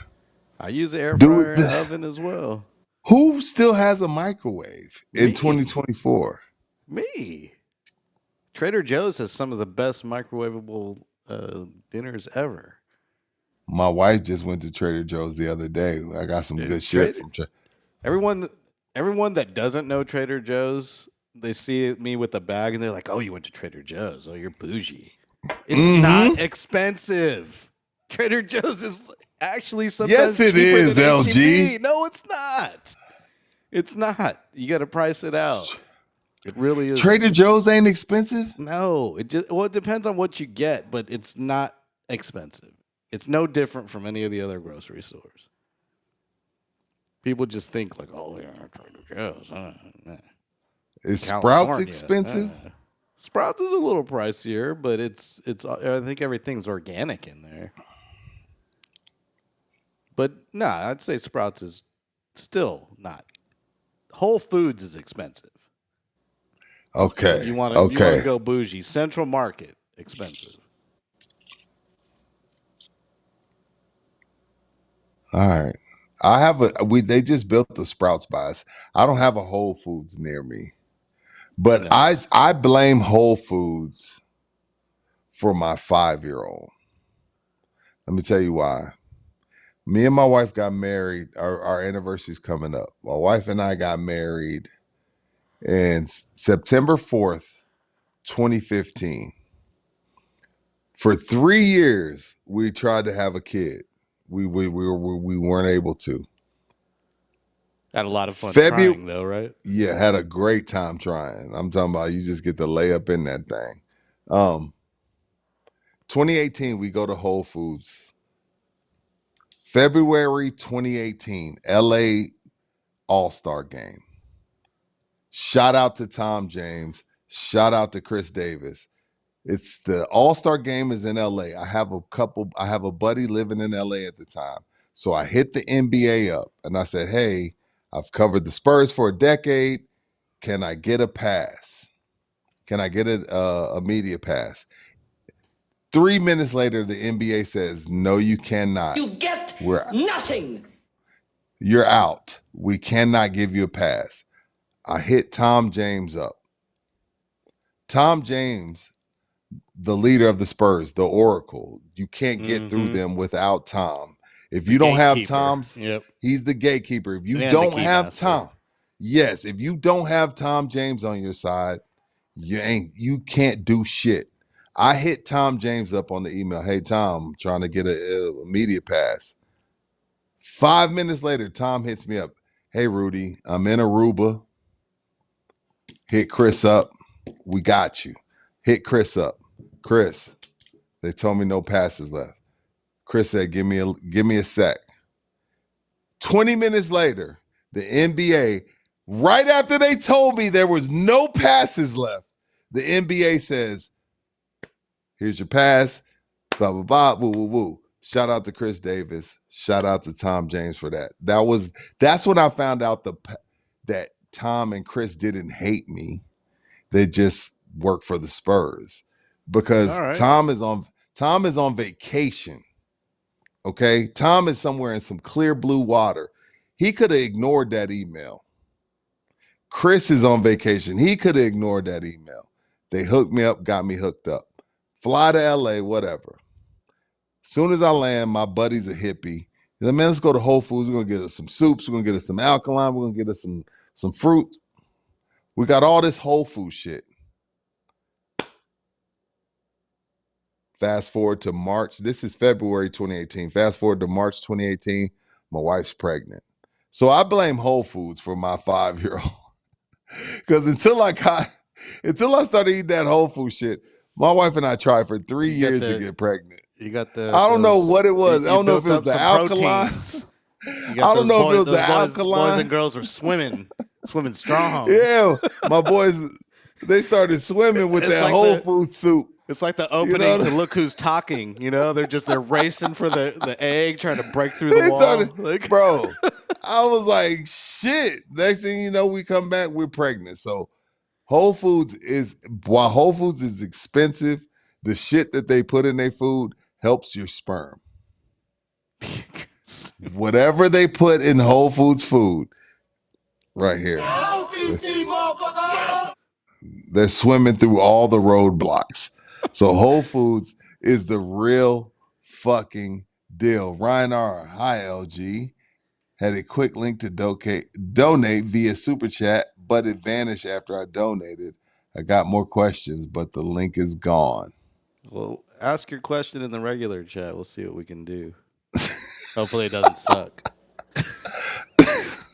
I use the air fryer and oven as well. Who still has a microwave in 2024? Me. Trader Joe's has some of the best microwavable dinners ever. My wife just went to Trader Joe's the other day. I got some good shit from Trader. Everyone that doesn't know Trader Joe's, they see me with a bag and they're like, "Oh, you went to Trader Joe's? Oh, you're bougie." It's not expensive. Trader Joe's is actually sometimes yes, it cheaper is, than LG. H-E-B. No, it's not. It's not. You got to price it out. It really is. Trader Joe's ain't expensive? No, it depends on what you get, but it's not expensive. It's no different from any of the other grocery stores. People just think like, "Oh, yeah, Trader Joe's." Is Sprouts expensive? Sprouts is a little pricier, but it's. I think everything's organic in there. But no, I'd say Sprouts is still not. Whole Foods is expensive. Okay. If you want to go bougie. Central Market, expensive. All right. They just built the Sprouts by us. I don't have a Whole Foods near me. But no. I blame Whole Foods for my 5-year-old. Let me tell you why. Me and my wife got married. Our anniversary's coming up. My wife and I got married in September 4th, 2015. For 3 years, we tried to have a kid. We weren't able to. Had a lot of fun trying, though, right? Yeah, had a great time trying. I'm talking about you just get to lay up in that thing. 2018, we go to Whole Foods. February 2018, LA All-Star Game. Shout out to Tom James. Shout out to Chris Davis. It's the All-Star Game is in LA. I have a buddy living in LA at the time. So I hit the NBA up and I said, "Hey, I've covered the Spurs for a decade. Can I get a pass? Can I get a media pass?" 3 minutes later, the NBA says, "No, you cannot. You get nothing. You're out. We cannot give you a pass." I hit Tom James up. Tom James the leader of the Spurs, the Oracle. You can't get through Mhm. them without Tom. If The you don't have gatekeeper. Tom's, Yep. he's the gatekeeper. If you And the don't have keymaster. Tom, yes, if you don't have Tom James on your side, you can't do shit. I hit Tom James up on the email. Hey, Tom, I'm trying to get a media pass. 5 minutes later, Tom hits me up. Hey, Rudy, I'm in Aruba. Hit Chris up. We got you. Hit Chris up. Chris, they told me no passes left. Chris said, give me a sec. 20 minutes later, the NBA, right after they told me there was no passes left, the NBA says, here's your pass, blah, blah, blah, woo, woo, woo. Shout out to Chris Davis. Shout out to Tom James for that. That's when I found out that Tom and Chris didn't hate me. They just work for the Spurs because All right. Tom is on vacation. Okay, Tom is somewhere in some clear blue water. He could have ignored that email. Chris is on vacation. He could have ignored that email. They hooked me up, got me hooked up. Fly to LA, whatever. Soon as I land, my buddy's a hippie. He's like, man, let's go to Whole Foods. We're gonna get us some soups. We're gonna get us some alkaline. We're gonna get us some fruit. We got all this Whole Food shit. Fast forward to March. This is February 2018. Fast forward to March 2018. My wife's pregnant. So I blame Whole Foods for my 5-year-old. Because until I started eating that Whole Food shit, my wife and I tried for 3 years to get pregnant. You got the. I don't know what it was. I don't know if it was built the up some alkaline. proteins. I don't know if it was the Boys alkaline. and girls were swimming strong. Yeah, my boys, they started swimming with It's that like Whole the- Food soup. It's like the opening to Look Who's Talking. You know, they're racing for the egg, trying to break through the They wall. started, bro. I was like, shit. Next thing you know, we come back, we're pregnant. So while Whole Foods is expensive, the shit that they put in their food helps your sperm. Whatever they put in Whole Foods food, right here. They're swimming through all the roadblocks. So Whole Foods is the real fucking deal. Ryan R. Hi, LG. Had a quick link to donate via Super Chat, but it vanished after I donated. I got more questions, but the link is gone. Well, ask your question in the regular chat. We'll see what we can do. Hopefully it doesn't suck.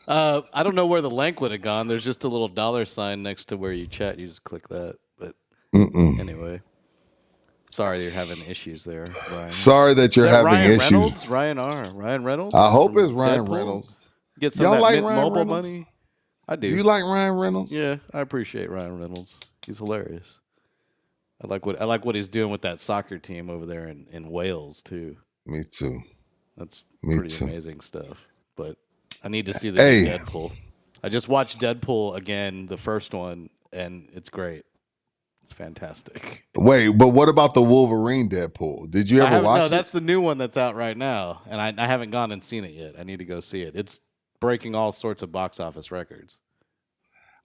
I don't know where the link would have gone. There's just a little $ next to where you chat. You just click that. But anyway, sorry you're having issues there, Ryan. Sorry that you're having Ryan issues. Reynolds? Ryan Reynolds? I hope from it's Ryan Deadpool? Reynolds. Get some Y'all of that like Mint Ryan Mobile Reynolds? money. I do. Do you like Ryan Reynolds? Yeah, I appreciate Ryan Reynolds. He's hilarious. I like what he's doing with that soccer team over there in Wales too. Me too. That's Me pretty too. amazing stuff. But I need to see the new Deadpool. I just watched Deadpool again, the first one, and it's great. It's fantastic. Wait, but what about the Wolverine Deadpool? Did you ever watch No, it? that's the new one that's out right now, and I haven't gone and seen it yet. I need to go see it. It's breaking all sorts of box office records.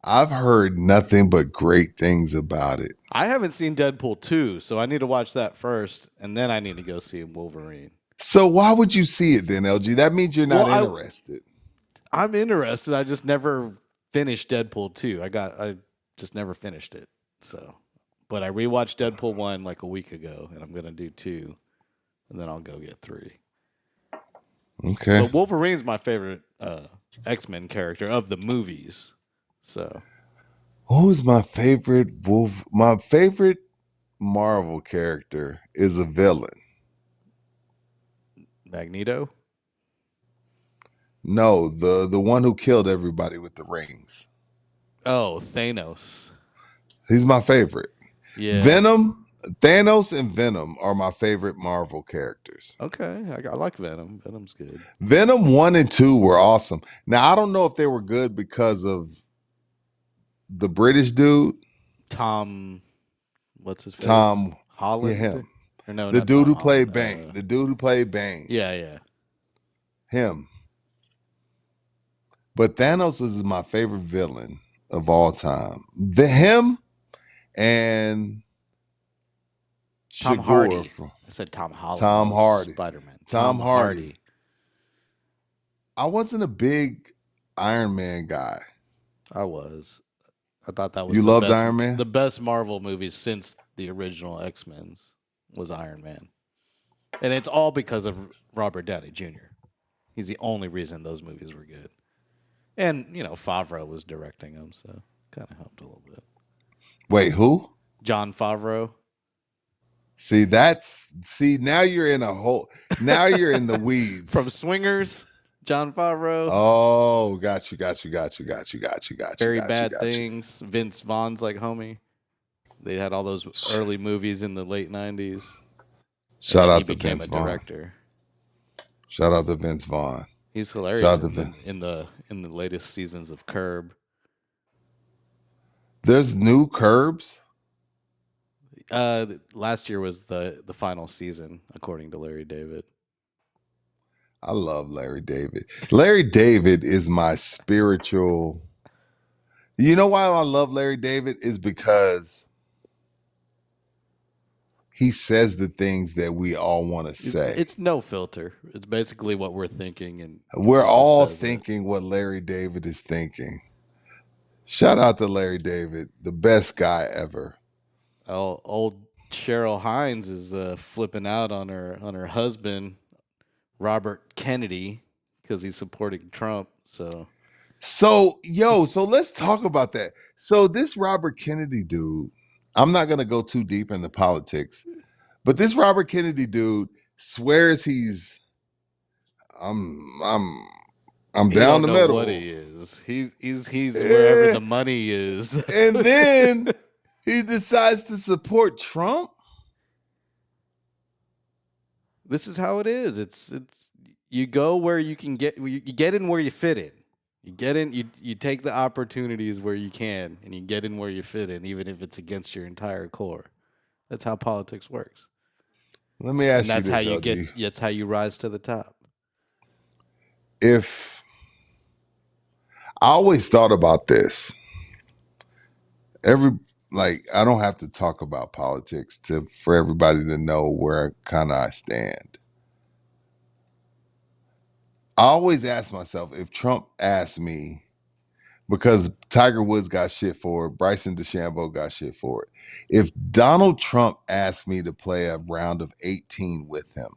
I've heard nothing but great things about it. I haven't seen Deadpool 2, so I need to watch that first, and then I need to go see Wolverine. So why would you see it then, LG? That means you're not Well, interested. I'm interested. I just never finished Deadpool 2. I just never finished it. So, but I rewatched Deadpool 1 like a week ago, and I'm going to do 2, and then I'll go get 3. Okay. But Wolverine's my favorite X-Men character of the movies. So, Who's my favorite My favorite Marvel character is a villain. Magneto? No, the one who killed everybody with the rings. Oh, Thanos. He's my favorite. Yeah. Thanos and Venom are my favorite Marvel characters. Okay, I like Venom. Venom's good. Venom 1 and 2 were awesome. Now, I don't know if they were good because of the British dude. Tom, what's his face? Tom Holland? Yeah, him. Or no, The not dude Tom who played Holland. Bane. The dude who played Bane. Yeah. Him. But Thanos is my favorite villain of all time. Him and Tom Shigure Hardy. from I said Tom Holland. Tom That was Hardy. Spider-Man. Tom Hardy. I wasn't a big Iron Man guy. I was. I thought that was You the loved best. Iron Man? The best Marvel movie since the original X-Men's was Iron Man, and it's all because of Robert Downey Jr. He's the only reason those movies were good, and Favreau was directing them, so kind of helped a little bit. Wait, who? John Favreau. See, now you're in the weeds. From Swingers, John Favreau. Oh, got you. Very Bad Things. Vince Vaughn's like homie. They had all those early movies in the late 90s. Shout out he to became Vince a Vaughn. director. Shout out to Vince Vaughn. He's hilarious Shout out to in the latest seasons of Curb. There's new Curbs. Last year was the final season, according to Larry David. I love Larry David. Larry David is my spiritual. You know why I love Larry David is because he says the things that we all want to say. It's no filter. It's basically what we're thinking, and we're all thinking what Larry David is thinking. Shout out to Larry David, the best guy ever. Old Cheryl Hines is flipping out on her husband, Robert Kennedy, because he's supporting Trump. So let's talk about that. So this Robert Kennedy dude, I'm not gonna go too deep into politics, but this Robert Kennedy dude swears he's I'm down the middle. What he is. He's wherever the money is. And then he decides to support Trump. This is how it is. It's you go where you can get. You get in where you fit in. You get in. You take the opportunities where you can, and you get in where you fit in, even if it's against your entire core. That's how politics works. Let me ask you this, that's how you LG. That's how you rise to the top. If I always thought about this, I don't have to talk about politics for everybody to know where I stand. I always ask myself, if Trump asked me, because Tiger Woods got shit for it, Bryson DeChambeau got shit for it. If Donald Trump asked me to play a round of 18 with him,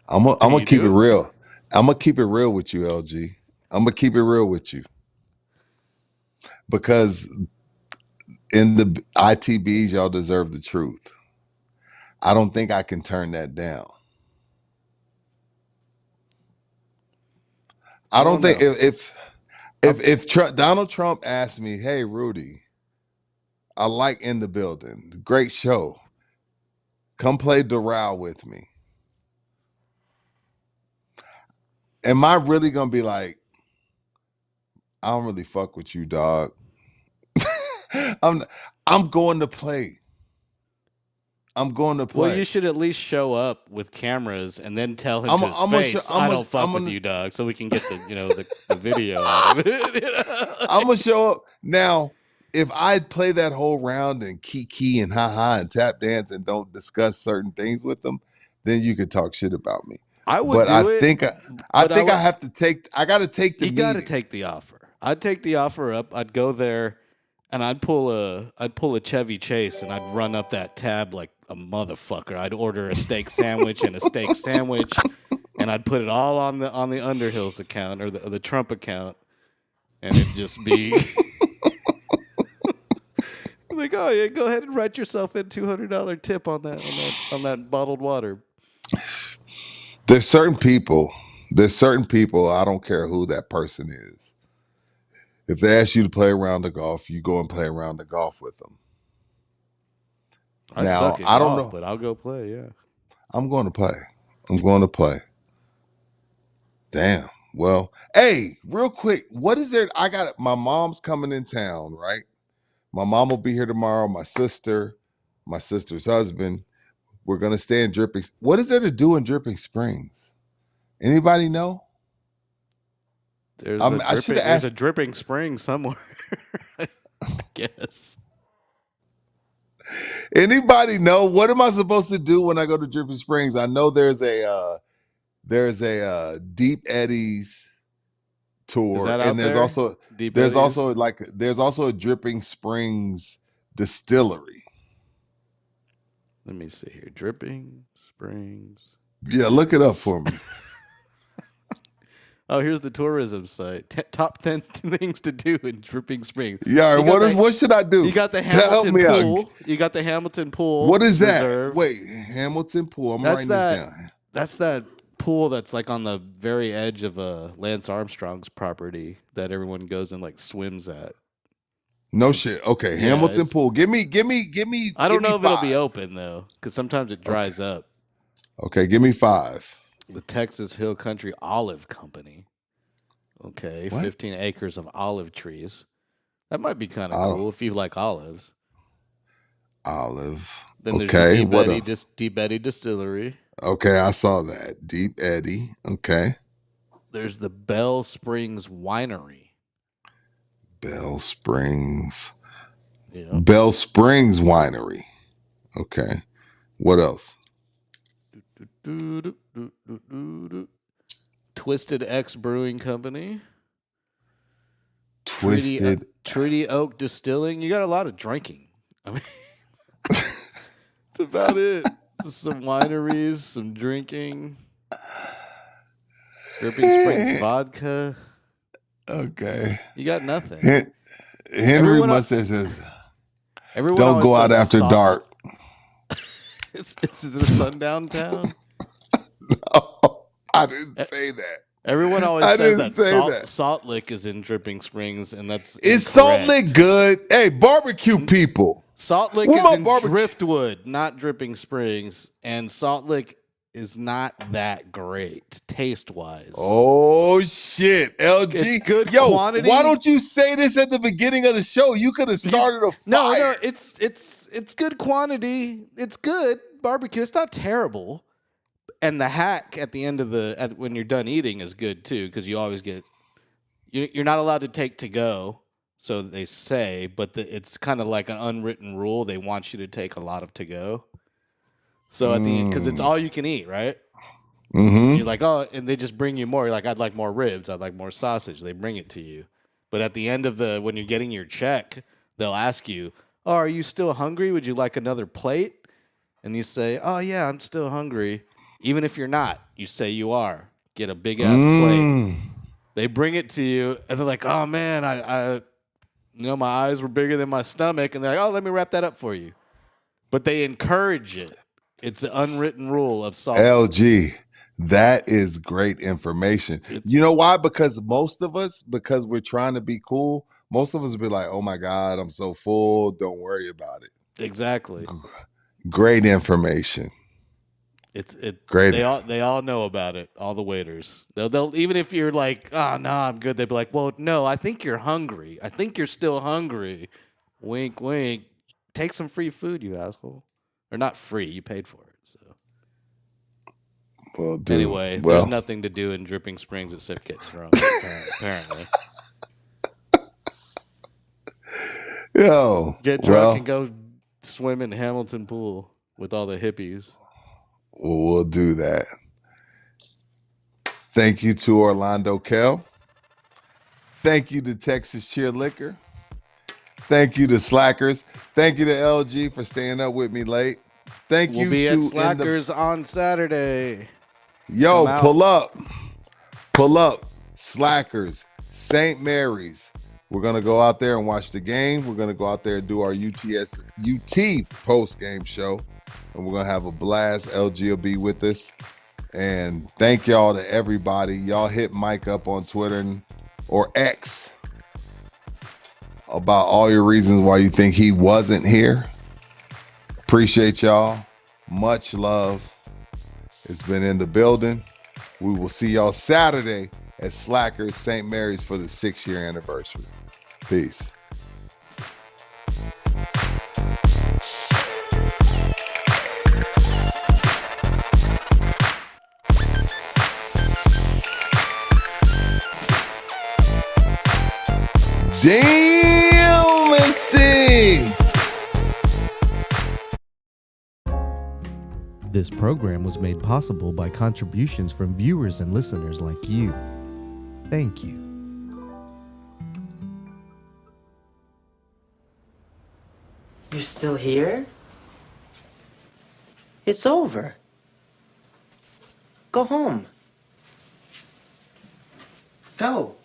I'm gonna keep it real. I'm gonna keep it real with you, LG. I'm gonna keep it real with you, because in the ITBs, y'all deserve the truth. I don't think I can turn that down. I don't think if Donald Trump asked me, "Hey, Rudy, I like In the Building, great show. Come play Doral with me." Am I really gonna be like, I don't really fuck with you, dog? I'm going to play. Well, you should at least show up with cameras and then tell him to his face, "I don't fuck with you, dog," so we can get the video out of it. I'm gonna show up now. If I play that whole round and kiki and haha and tap dance and don't discuss certain things with them, then you could talk shit about me. I would, but do I it, think I have to take. I got to take the. You got to take the offer. I'd take the offer up. I'd go there, and I'd pull a Chevy Chase, and I'd run up that tab like a motherfucker. I'd order a steak sandwich and a steak sandwich, and I'd put it all on the Underhills account or the Trump account, and it'd just be like, "Oh yeah, go ahead and write yourself in $200 tip on that bottled water." There's certain people. I don't care who that person is. If they ask you to play a round of golf, you go and play a round of golf with them. I don't know, but I'll go play. Yeah, I'm going to play. Damn. Well, hey, real quick, what is there? My mom's coming in town, right? My mom will be here tomorrow. My sister's husband. We're gonna stay in Dripping. What is there to do in Dripping Springs? Anybody know? There's a Dripping Spring somewhere. guess. Anybody know what am I supposed to do when I go to Dripping Springs? I know there's a Deep Eddies tour, Is that and out there? Deep Eddies? there's also a Dripping Springs distillery. Let me see here. Dripping Springs. Yeah, look it up for me. Oh, here's the tourism site. Top 10 things to do in Dripping Springs. Yeah, what should I do? You got the Help Hamilton me out. Pool. You got the Hamilton Pool. What is that? Reserve. Wait, Hamilton Pool. I'm writing this down. That's that pool that's like on the very edge of Lance Armstrong's property that everyone goes and like swims at. No shit. Okay, Yeah, Hamilton Pool. Give me. I don't know if 5. it'll be open though, because sometimes it dries up. Okay, give me 5. The Texas Hill Country Olive Company. Okay, What? 15 acres of olive trees. That might be kind of cool if you like olives. Olive. Then there's Okay, the Deep Eddy Distillery. Okay, I saw that. Deep Eddy. Okay. There's the Bell Springs Winery. Bell Springs. Yeah. Bell Springs Winery. Okay. What else? Twisted X Brewing Company. Twisted. Treaty Oak Distilling. You got a lot of drinking. I mean, that's about it. Some wineries, some drinking. Dripping Springs vodka. Okay. You got nothing. Henry Everyone Mustard says, Everyone don't always go out says after dark. Is it a sundown town? No, I didn't say that. Everyone always I says didn't that say Salt, that. Salt Lick is in Dripping Springs, and that's Is Salt incorrect. Lick good? Hey, barbecue people. Salt Lick What is about in barbecue? Driftwood, not Dripping Springs, and Salt Lick is not that great taste-wise. Oh shit, LG. It's good Yo, quantity. why don't you say this at the beginning of the show? You could have started a fire. No, it's good quantity. It's good barbecue. It's not terrible. And the hack at the end of when you're done eating is good too, because you always get you're not allowed to take to go, so they say, but it's kind of like an unwritten rule. They want you to take a lot of to go. So at the end, because it's all you can eat, right? Mm-hmm. You're like, oh, and they just bring you more. You're like, I'd like more ribs. I'd like more sausage. They bring it to you. But at the end of when you're getting your check, they'll ask you, oh, are you still hungry? Would you like another plate? And you say, oh, yeah, I'm still hungry. Even if you're not, you say you are. Get a big ass plate. They bring it to you, and they're like, oh, man, I my eyes were bigger than my stomach. And they're like, oh, let me wrap that up for you. But they encourage it. It's an unwritten rule of Salt. LG, that is great information. You know why? Because most of us, because we're trying to be cool, most of us will be like, oh my God, I'm so full. Don't worry about it. Exactly. Great information. Great. They all know about it. All the waiters. They'll even if you're like, oh no, I'm good. They'll be like, well, no, I think you're hungry. I think you're still hungry. Wink, wink. Take some free food, you asshole. Or not free. You paid for it. So Well, dude, anyway, there's nothing to do in Dripping Springs except get drunk. Apparently, yo, get drunk and go swim in Hamilton Pool with all the hippies. Well, we'll do that. Thank you to Orlando Kell. Thank you to Texas Cheer Liquor. Thank you to Slackers. Thank you to LG for staying up with me late. Thank you We'll be to at Slackers on Saturday. Yo, pull up. Slackers, St. Mary's. We're gonna go out there and watch the game. We're gonna go out there and do our UT post game show, and we're gonna have a blast. LG will be with us, and thank y'all to everybody. Y'all hit Mike up on Twitter or X about all your reasons why you think he wasn't here. Appreciate y'all. Much love. It's been in the building. We will see y'all Saturday at Slackers St. Mary's for the 6-year anniversary. Peace. Damn, it's This program was made possible by contributions from viewers and listeners like you. Thank you. You're still here? It's over. Go home. Go.